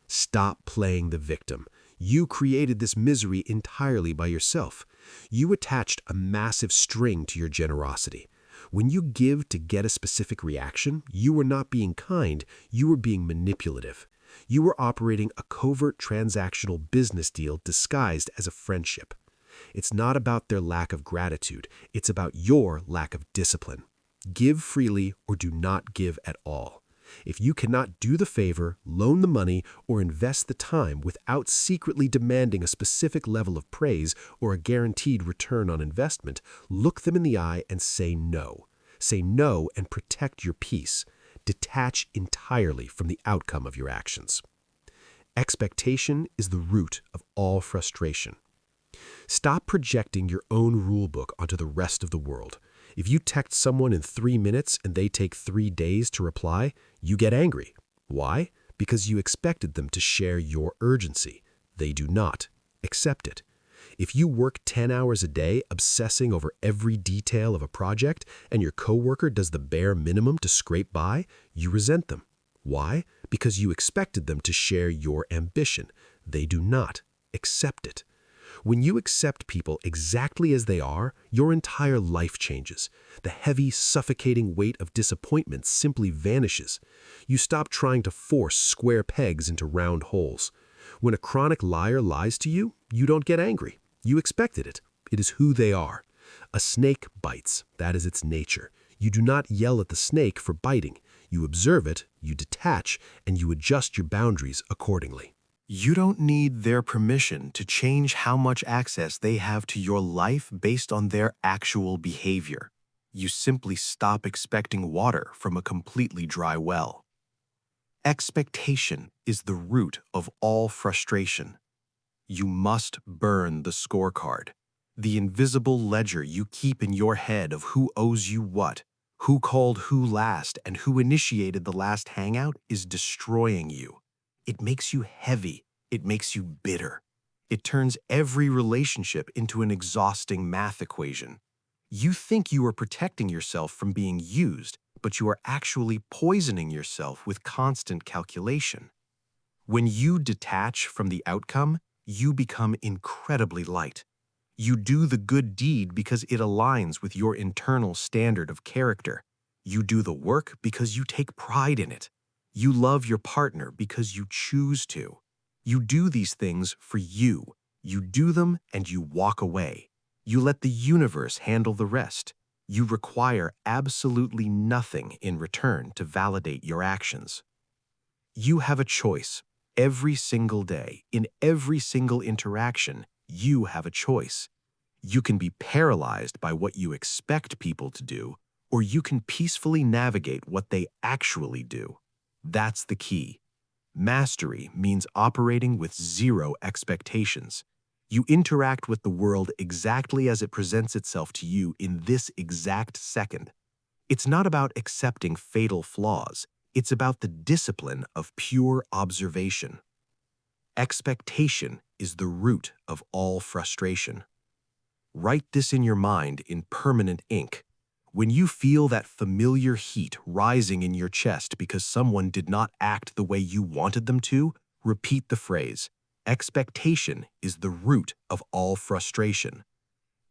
Stop playing the victim. You created this misery entirely by yourself. You attached a massive string to your generosity. When you give to get a specific reaction, you are not being kind, you are being manipulative. You are operating a covert transactional business deal disguised as a friendship. It's not about their lack of gratitude, it's about your lack of discipline. Give freely or do not give at all. If you cannot do the favor, loan the money, or invest the time without secretly demanding a specific level of praise or a guaranteed return on investment, look them in the eye and say no. Say no and protect your peace. Detach entirely from the outcome of your actions. Expectation is the root of all frustration. Stop projecting your own rulebook onto the rest of the world. If you text someone in 3 minutes and they take 3 days to reply, you get angry. Why? Because you expected them to share your urgency. They do not. Accept it. If you work 10 hours a day obsessing over every detail of a project and your coworker does the bare minimum to scrape by, you resent them. Why? Because you expected them to share your ambition. They do not. Accept it. When you accept people exactly as they are, your entire life changes. The heavy, suffocating weight of disappointment simply vanishes. You stop trying to force square pegs into round holes. When a chronic liar lies to you, you don't get angry. You expected it. It is who they are. A snake bites. That is its nature. You do not yell at the snake for biting. You observe it, you detach, and you adjust your boundaries accordingly. You don't need their permission to change how much access they have to your life based on their actual behavior. You simply stop expecting water from a completely dry well. Expectation is the root of all frustration. You must burn the scorecard, the invisible ledger you keep in your head of who owes you what, who called who last, and who initiated the last hangout is destroying you. It makes you heavy. It makes you bitter. It turns every relationship into an exhausting math equation. You think you are protecting yourself from being used, but you are actually poisoning yourself with constant calculation. When you detach from the outcome, you become incredibly light. You do the good deed because it aligns with your internal standard of character. You do the work because you take pride in it. You love your partner because you choose to. You do these things for you. You do them and you walk away. You let the universe handle the rest. You require absolutely nothing in return to validate your actions. You have a choice. Every single day, in every single interaction, you have a choice. You can be paralyzed by what you expect people to do, or you can peacefully navigate what they actually do. That's the key. Mastery means operating with zero expectations. You interact with the world exactly as it presents itself to you in this exact second. It's not about accepting fatal flaws. It's about the discipline of pure observation. Expectation is the root of all frustration. Write this in your mind in permanent ink. When you feel that familiar heat rising in your chest because someone did not act the way you wanted them to, repeat the phrase, expectation is the root of all frustration.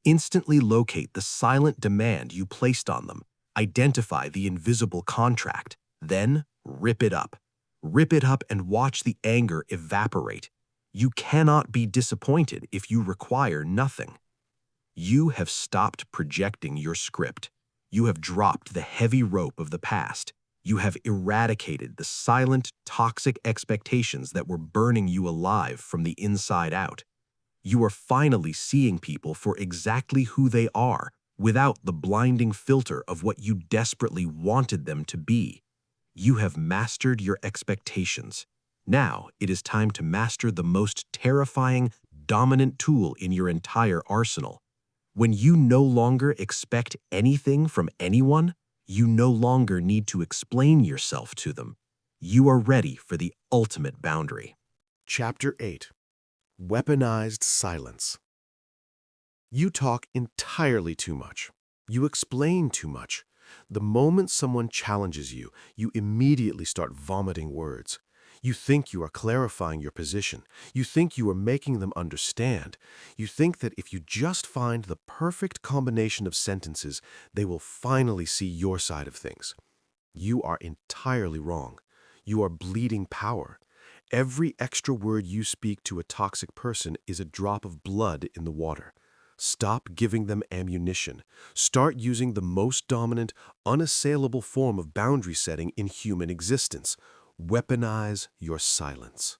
Instantly locate the silent demand you placed on them, identify the invisible contract, then rip it up. Rip it up and watch the anger evaporate. You cannot be disappointed if you require nothing. You have stopped projecting your script. You have dropped the heavy rope of the past. You have eradicated the silent, toxic expectations that were burning you alive from the inside out. You are finally seeing people for exactly who they are, without the blinding filter of what you desperately wanted them to be. You have mastered your expectations. Now it is time to master the most terrifying, dominant tool in your entire arsenal. When you no longer expect anything from anyone, you no longer need to explain yourself to them. You are ready for the ultimate boundary. Chapter 8. Weaponized Silence. You talk entirely too much. You explain too much. The moment someone challenges you, you immediately start vomiting words. You think you are clarifying your position. You think you are making them understand. You think that if you just find the perfect combination of sentences, they will finally see your side of things. You are entirely wrong. You are bleeding power. Every extra word you speak to a toxic person is a drop of blood in the water. Stop giving them ammunition. Start using the most dominant, unassailable form of boundary setting in human existence. Weaponize your silence.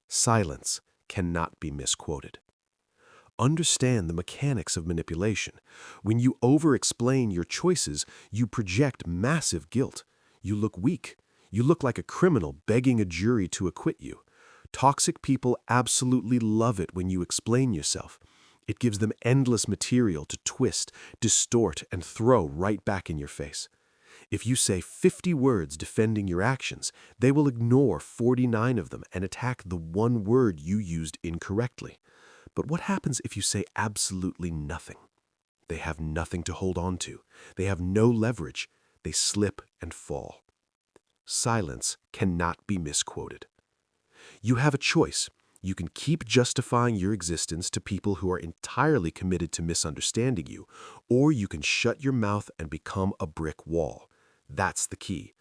Silence cannot be misquoted. Understand the mechanics of manipulation. When you over-explain your choices, you project massive guilt. You look weak. You look like a criminal begging a jury to acquit you. Toxic people absolutely love it when you explain yourself. It gives them endless material to twist, distort, and throw right back in your face. If you say 50 words defending your actions, they will ignore 49 of them and attack the one word you used incorrectly. But what happens if you say absolutely nothing? They have nothing to hold on to. They have no leverage. They slip and fall. Silence cannot be misquoted. You have a choice. You can keep justifying your existence to people who are entirely committed to misunderstanding you, or you can shut your mouth and become a brick wall. That's the key.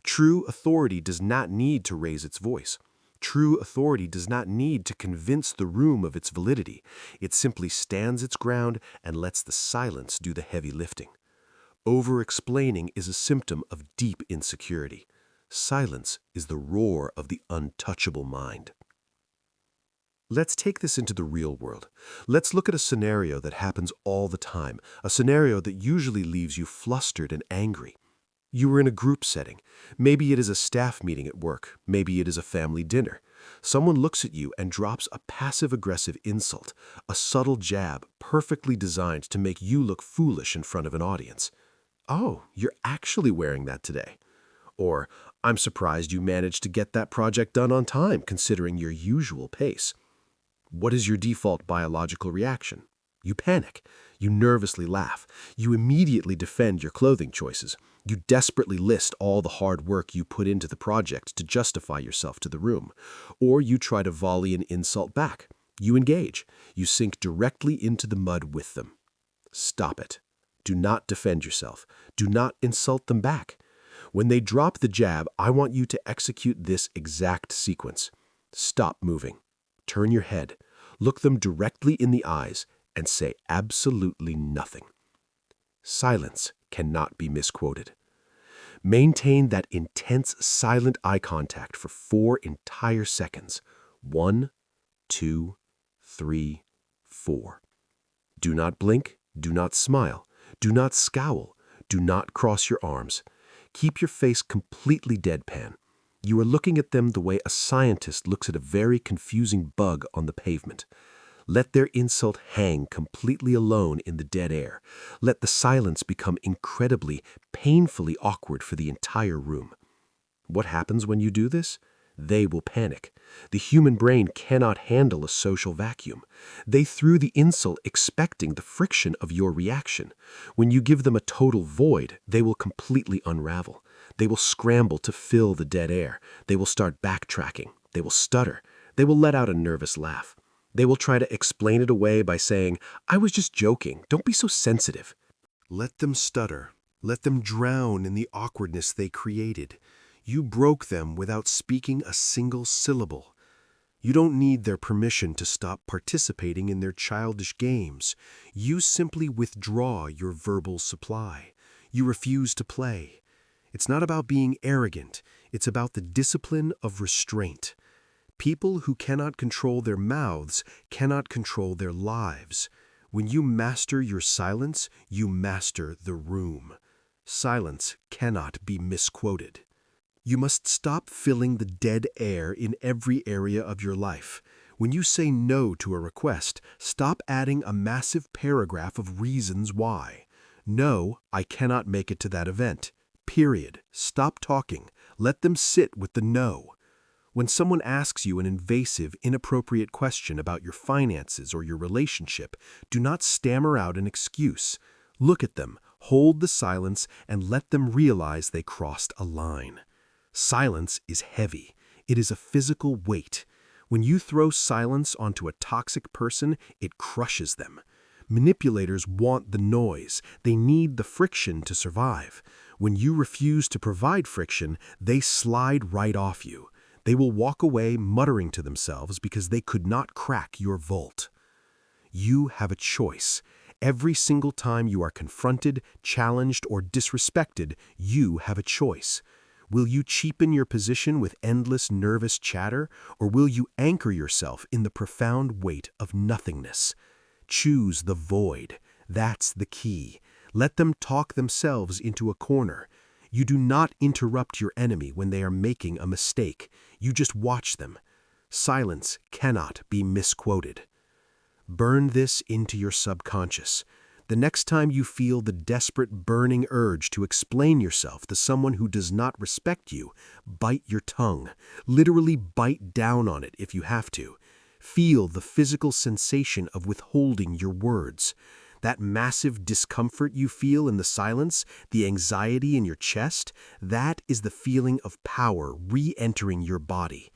True authority does not need to raise its voice. True authority does not need to convince the room of its validity. It simply stands its ground and lets the silence do the heavy lifting. Over-explaining is a symptom of deep insecurity. Silence is the roar of the untouchable mind. Let's take this into the real world. Let's look at a scenario that happens all the time, a scenario that usually leaves you flustered and angry. You are in a group setting. Maybe it is a staff meeting at work. Maybe it is a family dinner. Someone looks at you and drops a passive-aggressive insult, a subtle jab perfectly designed to make you look foolish in front of an audience. "Oh, you're actually wearing that today." Or, "I'm surprised you managed to get that project done on time considering your usual pace." What is your default biological reaction? You panic. You nervously laugh. You immediately defend your clothing choices. You desperately list all the hard work you put into the project to justify yourself to the room. Or you try to volley an insult back. You engage. You sink directly into the mud with them. Stop it. Do not defend yourself. Do not insult them back. When they drop the jab, I want you to execute this exact sequence. Stop moving. Turn your head, look them directly in the eyes, and say absolutely nothing. Silence cannot be misquoted. Maintain that intense silent eye contact for 4 entire seconds. 1, 2, 3, 4. Do not blink, do not smile, do not scowl, do not cross your arms. Keep your face completely deadpan. You are looking at them the way a scientist looks at a very confusing bug on the pavement. Let their insult hang completely alone in the dead air. Let the silence become incredibly, painfully awkward for the entire room. What happens when you do this? They will panic. The human brain cannot handle a social vacuum. They threw the insult expecting the friction of your reaction. When you give them a total void, they will completely unravel. They will scramble to fill the dead air. They will start backtracking. They will stutter. They will let out a nervous laugh. They will try to explain it away by saying, "I was just joking. Don't be so sensitive." Let them stutter. Let them drown in the awkwardness they created. You broke them without speaking a single syllable. You don't need their permission to stop participating in their childish games. You simply withdraw your verbal supply. You refuse to play. It's not about being arrogant. It's about the discipline of restraint. People who cannot control their mouths cannot control their lives. When you master your silence, you master the room. Silence cannot be misquoted. You must stop filling the dead air in every area of your life. When you say no to a request, stop adding a massive paragraph of reasons why. No, I cannot make it to that event. Period. Stop talking. Let them sit with the no. When someone asks you an invasive, inappropriate question about your finances or your relationship, do not stammer out an excuse. Look at them, hold the silence, and let them realize they crossed a line. Silence is heavy. It is a physical weight. When you throw silence onto a toxic person, it crushes them. Manipulators want the noise. They need the friction to survive. When you refuse to provide friction, they slide right off you. They will walk away muttering to themselves because they could not crack your vault. You have a choice. Every single time you are confronted, challenged, or disrespected, you have a choice. Will you cheapen your position with endless nervous chatter, or will you anchor yourself in the profound weight of nothingness? Choose the void. That's the key. Let them talk themselves into a corner. You do not interrupt your enemy when they are making a mistake. You just watch them. Silence cannot be misquoted. Burn this into your subconscious. The next time you feel the desperate burning urge to explain yourself to someone who does not respect you, bite your tongue. Literally bite down on it if you have to. Feel the physical sensation of withholding your words. That massive discomfort you feel in the silence, the anxiety in your chest, that is the feeling of power re-entering your body.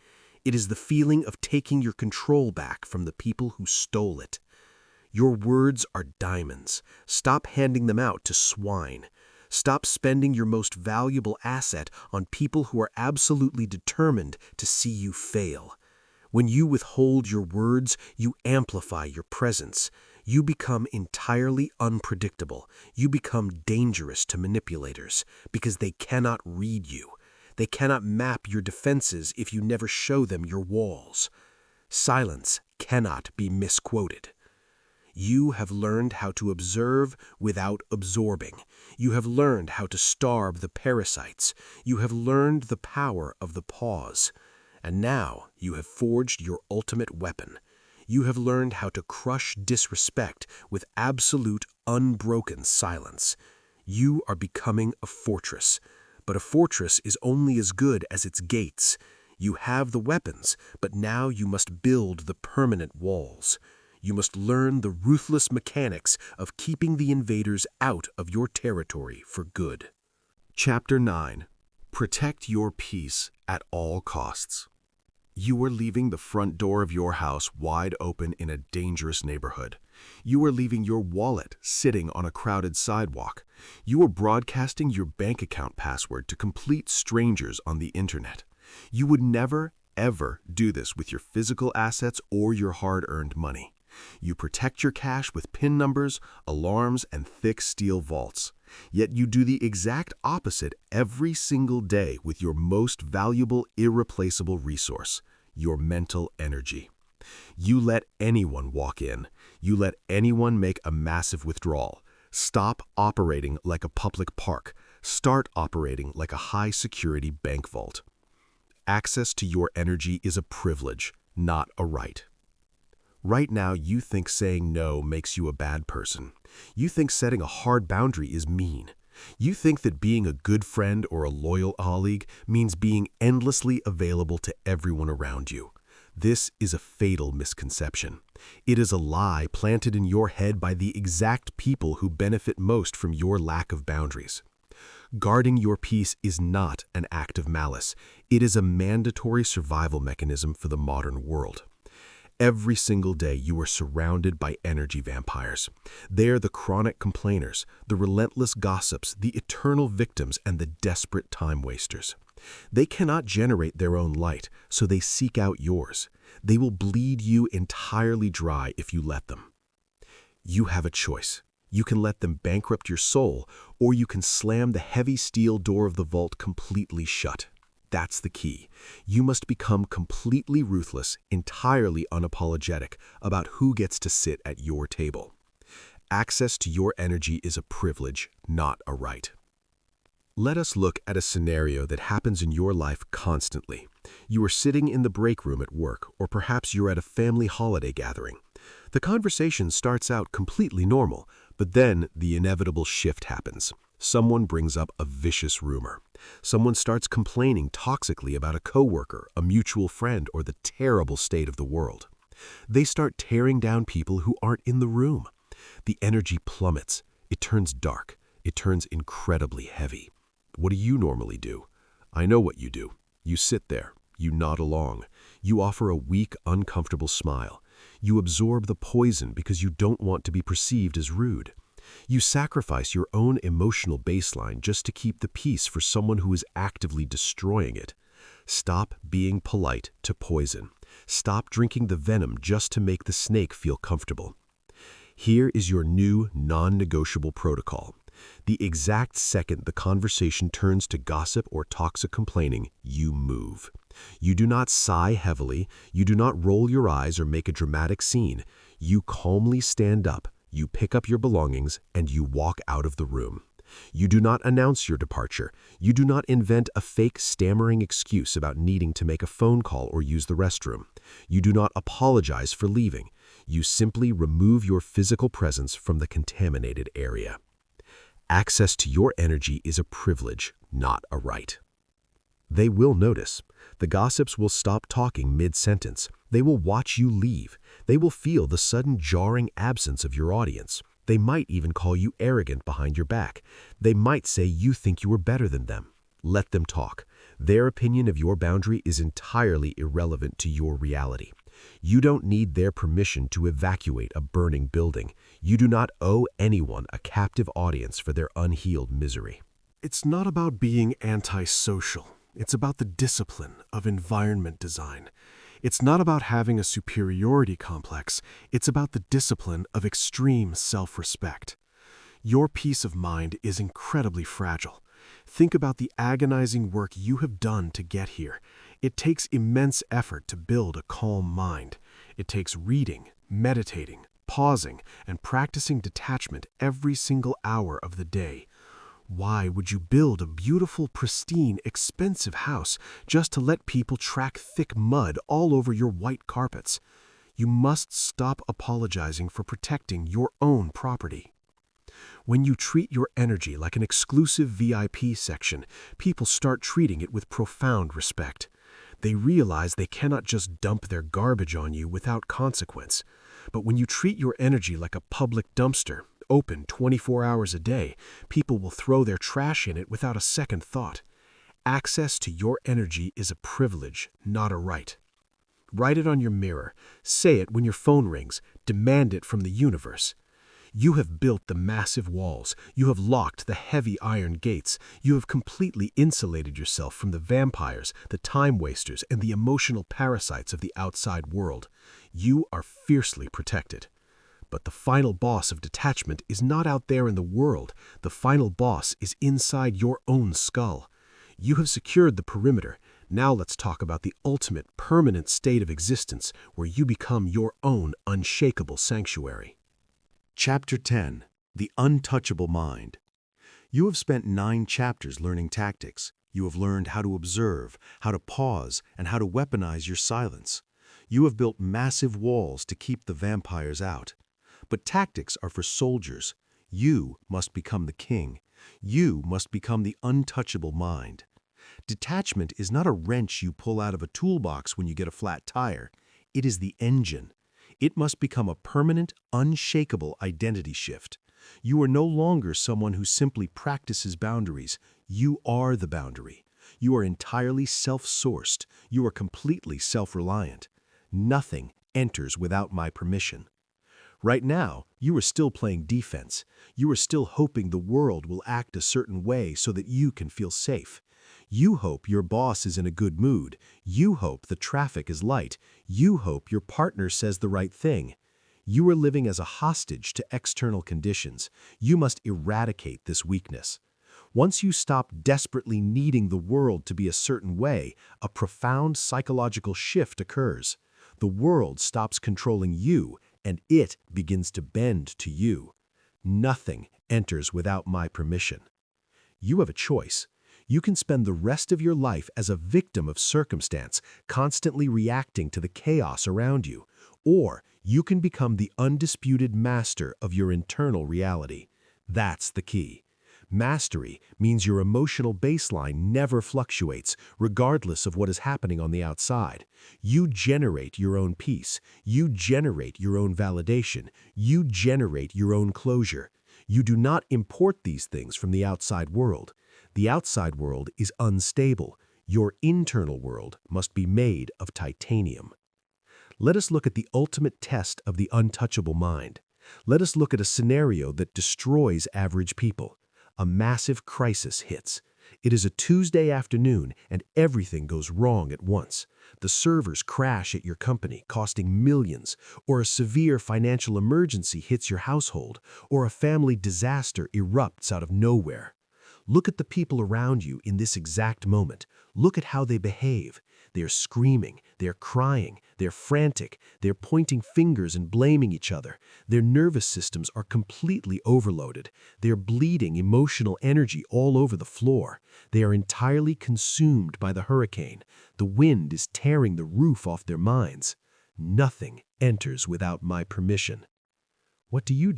It is the feeling of taking your control back from the people who stole it. Your words are diamonds. Stop handing them out to swine. Stop spending your most valuable asset on people who are absolutely determined to see you fail. When you withhold your words, you amplify your presence. You become entirely unpredictable. You become dangerous to manipulators because they cannot read you. They cannot map your defenses if you never show them your walls. Silence cannot be misquoted. You have learned how to observe without absorbing. You have learned how to starve the parasites. You have learned the power of the pause. And now you have forged your ultimate weapon. You have learned how to crush disrespect with absolute, unbroken silence. You are becoming a fortress. But a fortress is only as good as its gates. You have the weapons, but now you must build the permanent walls. You must learn the ruthless mechanics of keeping the invaders out of your territory for good. Chapter 9. Protect your peace at all costs. You are leaving the front door of your house wide open in a dangerous neighborhood. You are leaving your wallet sitting on a crowded sidewalk. You are broadcasting your bank account password to complete strangers on the internet. You would never, ever do this with your physical assets or your hard-earned money. You protect your cash with PIN numbers, alarms, and thick steel vaults. Yet you do the exact opposite every single day with your most valuable, irreplaceable resource, your mental energy. You let anyone walk in. You let anyone make a massive withdrawal. Stop operating like a public park. Start operating like a high-security bank vault. Access to your energy is a privilege, not a right. Right now, you think saying no makes you a bad person. You think setting a hard boundary is mean. You think that being a good friend or a loyal colleague means being endlessly available to everyone around you. This is a fatal misconception. It is a lie planted in your head by the exact people who benefit most from your lack of boundaries. Guarding your peace is not an act of malice. It is a mandatory survival mechanism for the modern world. Every single day, you are surrounded by energy vampires. They are the chronic complainers, the relentless gossips, the eternal victims, and the desperate time wasters. They cannot generate their own light, so they seek out yours. They will bleed you entirely dry if you let them. You have a choice. You can let them bankrupt your soul, or you can slam the heavy steel door of the vault completely shut. That's the key. You must become completely ruthless, entirely unapologetic about who gets to sit at your table. Access to your energy is a privilege, not a right. Let us look at a scenario that happens in your life constantly. You are sitting in the break room at work, or perhaps you're at a family holiday gathering. The conversation starts out completely normal, but then the inevitable shift happens. Someone brings up a vicious rumor. Someone starts complaining toxically about a coworker, a mutual friend, or the terrible state of the world. They start tearing down people who aren't in the room. The energy plummets. It turns dark. It turns incredibly heavy. What do you normally do? I know what you do. You sit there. You nod along. You offer a weak, uncomfortable smile. You absorb the poison because you don't want to be perceived as rude. You sacrifice your own emotional baseline just to keep the peace for someone who is actively destroying it. Stop being polite to poison. Stop drinking the venom just to make the snake feel comfortable. Here is your new non-negotiable protocol. The exact second the conversation turns to gossip or toxic complaining, you move. You do not sigh heavily. You do not roll your eyes or make a dramatic scene. You calmly stand up. You pick up your belongings and you walk out of the room. You do not announce your departure. You do not invent a fake stammering excuse about needing to make a phone call or use the restroom. You do not apologize for leaving. You simply remove your physical presence from the contaminated area. Access to your energy is a privilege, not a right. They will notice. The gossips will stop talking mid-sentence. They will watch you leave. They will feel the sudden jarring absence of your audience. They might even call you arrogant behind your back. They might say you think you are better than them. Let them talk. Their opinion of your boundary is entirely irrelevant to your reality. You don't need their permission to evacuate a burning building. You do not owe anyone a captive audience for their unhealed misery. It's not about being antisocial. It's about the discipline of environment design. It's not about having a superiority complex. It's about the discipline of extreme self-respect. Your peace of mind is incredibly fragile. Think about the agonizing work you have done to get here. It takes immense effort to build a calm mind. It takes reading, meditating, pausing, and practicing detachment every single hour of the day. Why would you build a beautiful, pristine, expensive house just to let people track thick mud all over your white carpets? You must stop apologizing for protecting your own property. When you treat your energy like an exclusive VIP section, people start treating it with profound respect. They realize they cannot just dump their garbage on you without consequence. But when you treat your energy like a public dumpster, open 24 hours a day, people will throw their trash in it without a second thought. Access to your energy is a privilege, not a right. Write it on your mirror. Say it when your phone rings. Demand it from the universe. You have built the massive walls. You have locked the heavy iron gates. You have completely insulated yourself from the vampires, the time wasters, and the emotional parasites of the outside world. You are fiercely protected. But the final boss of detachment is not out there in the world. The final boss is inside your own skull. You have secured the perimeter. Now let's talk about the ultimate permanent state of existence where you become your own unshakable sanctuary. Chapter 10. The Untouchable Mind. You have spent 9 chapters learning tactics. You have learned how to observe, how to pause, and how to weaponize your silence. You have built massive walls to keep the vampires out. But tactics are for soldiers. You must become the king. You must become the untouchable mind. Detachment is not a wrench you pull out of a toolbox when you get a flat tire. It is the engine. It must become a permanent, unshakable identity shift. You are no longer someone who simply practices boundaries. You are the boundary. You are entirely self-sourced. You are completely self-reliant. Nothing enters without my permission. Right now, you are still playing defense. You are still hoping the world will act a certain way so that you can feel safe. You hope your boss is in a good mood. You hope the traffic is light. You hope your partner says the right thing. You are living as a hostage to external conditions. You must eradicate this weakness. Once you stop desperately needing the world to be a certain way, a profound psychological shift occurs. The world stops controlling you, and it begins to bend to you. Nothing enters without my permission. You have a choice. You can spend the rest of your life as a victim of circumstance, constantly reacting to the chaos around you, or you can become the undisputed master of your internal reality. That's the key. Mastery means your emotional baseline never fluctuates, regardless of what is happening on the outside. You generate your own peace. You generate your own validation. You generate your own closure. You do not import these things from the outside world. The outside world is unstable. Your internal world must be made of titanium. Let us look at the ultimate test of the untouchable mind. Let us look at a scenario that destroys average people. A massive crisis hits. It is a Tuesday afternoon and everything goes wrong at once. The servers crash at your company, costing millions, or a severe financial emergency hits your household, or a family disaster erupts out of nowhere. Look at the people around you in this exact moment. Look at how they behave. They're screaming, they're crying, they're frantic, they're pointing fingers and blaming each other. Their nervous systems are completely overloaded. They're bleeding emotional energy all over the floor. They are entirely consumed by the hurricane. The wind is tearing the roof off their minds. Nothing enters without my permission. What do? You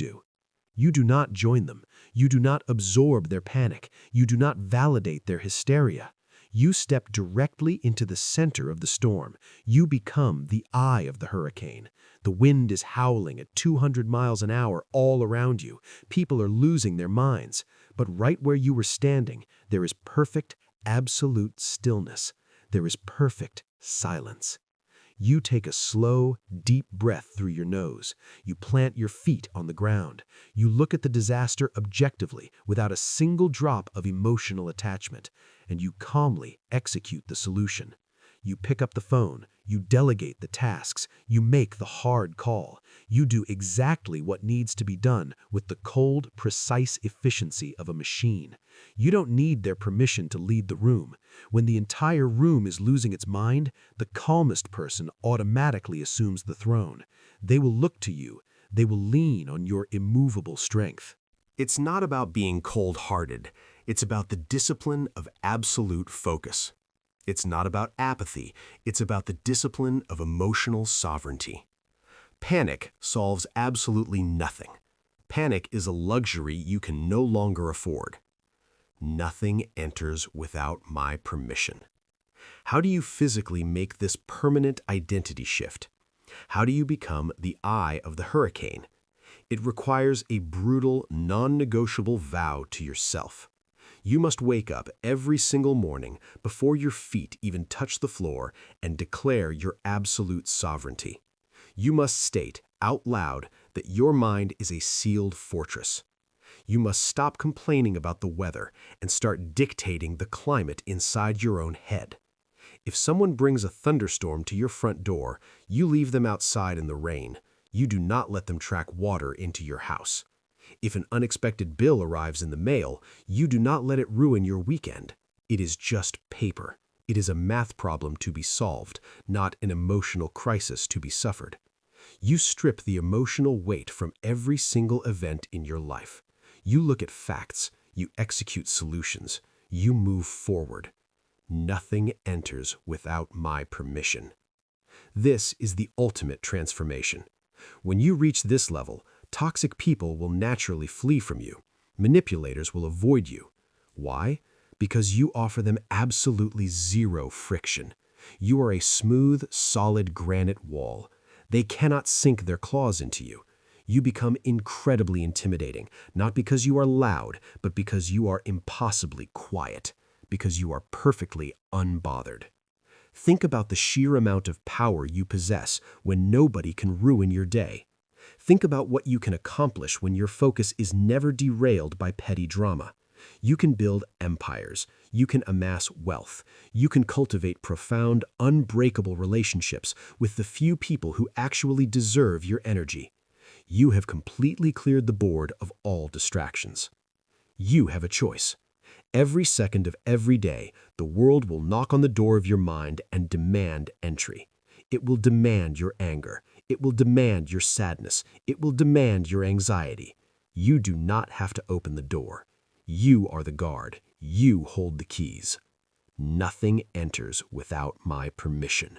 do not join them. You do not absorb their panic. You do not validate their hysteria. You step directly into the center of the storm. You become the eye of the hurricane. The wind is howling at 200 miles an hour all around you. People are losing their minds. But right where you were standing, there is perfect, absolute stillness. There is perfect silence. You take a slow, deep breath through your nose. You plant your feet on the ground. You look at the disaster objectively, without a single drop of emotional attachment, and you calmly execute the solution. You pick up the phone. You delegate the tasks. You make the hard call. You do exactly what needs to be done with the cold, precise efficiency of a machine. You don't need their permission to lead the room. When the entire room is losing its mind, the calmest person automatically assumes the throne. They will look to you. They will lean on your immovable strength. It's not about being cold-hearted. It's about the discipline of absolute focus. It's not about apathy. It's about the discipline of emotional sovereignty. Panic solves absolutely nothing. Panic is a luxury you can no longer afford. Nothing enters without my permission. How do you physically make this permanent identity shift? How do you become the eye of the hurricane? It requires a brutal, non-negotiable vow to yourself. You must wake up every single morning before your feet even touch the floor and declare your absolute sovereignty. You must state out loud that your mind is a sealed fortress. You must stop complaining about the weather and start dictating the climate inside your own head. If someone brings a thunderstorm to your front door, you leave them outside in the rain. You do not let them track water into your house. If an unexpected bill arrives in the mail, you do not let it ruin your weekend. It is just paper. It is a math problem to be solved, not an emotional crisis to be suffered. You strip the emotional weight from every single event in your life. You look at facts. You execute solutions. You move forward. Nothing enters without my permission. This is the ultimate transformation. When you reach this level, toxic people will naturally flee from you. Manipulators will avoid you. Why? Because you offer them absolutely zero friction. You are a smooth, solid granite wall. They cannot sink their claws into you. You become incredibly intimidating, not because you are loud, but because you are impossibly quiet, because you are perfectly unbothered. Think about the sheer amount of power you possess when nobody can ruin your day. Think about what you can accomplish when your focus is never derailed by petty drama. You can build empires. You can amass wealth. You can cultivate profound, unbreakable relationships with the few people who actually deserve your energy. You have completely cleared the board of all distractions. You have a choice. Every second of every day, the world will knock on the door of your mind and demand entry. It will demand your anger. It will demand your sadness. It will demand your anxiety. You do not have to open the door. You are the guard. You hold the keys. Nothing enters without my permission.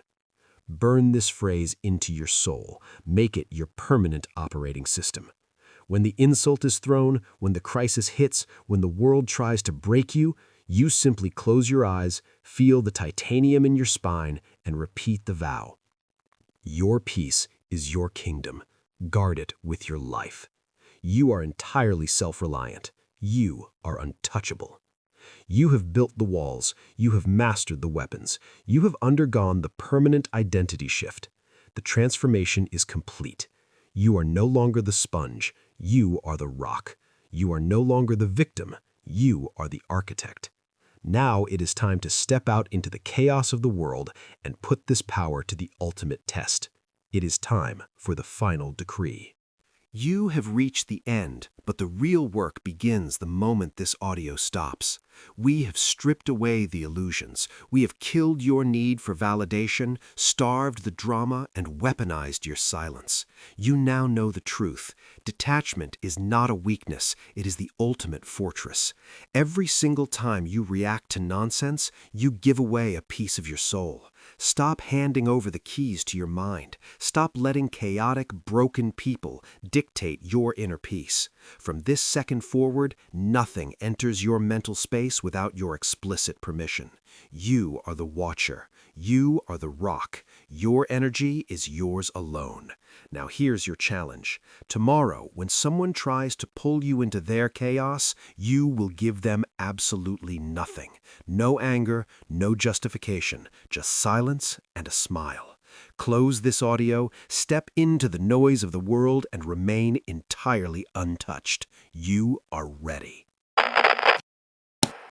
Burn this phrase into your soul. Make it your permanent operating system. When the insult is thrown, when the crisis hits, when the world tries to break you, you simply close your eyes, feel the titanium in your spine, and repeat the vow. Your peace is your kingdom. Guard it with your life. You are entirely self-reliant. You are untouchable. You have built the walls. You have mastered the weapons. You have undergone the permanent identity shift. The transformation is complete. You are no longer the sponge. You are the rock. You are no longer the victim. You are the architect. Now it is time to step out into the chaos of the world and put this power to the ultimate test. It is time for the final decree. You have reached the end, but the real work begins the moment this audio stops. We have stripped away the illusions. We have killed your need for validation, starved the drama, and weaponized your silence. You now know the truth. Detachment is not a weakness. It is the ultimate fortress. Every single time you react to nonsense, you give away a piece of your soul. Stop handing over the keys to your mind. Stop letting chaotic, broken people dictate your inner peace. From this second forward, nothing enters your mental space without your explicit permission. You are the watcher. You are the rock. Your energy is yours alone. Now here's your challenge. Tomorrow, when someone tries to pull you into their chaos, you will give them absolutely nothing. No anger, no justification, just silence and a smile. Close this audio, step into the noise of the world, and remain entirely untouched. You are ready.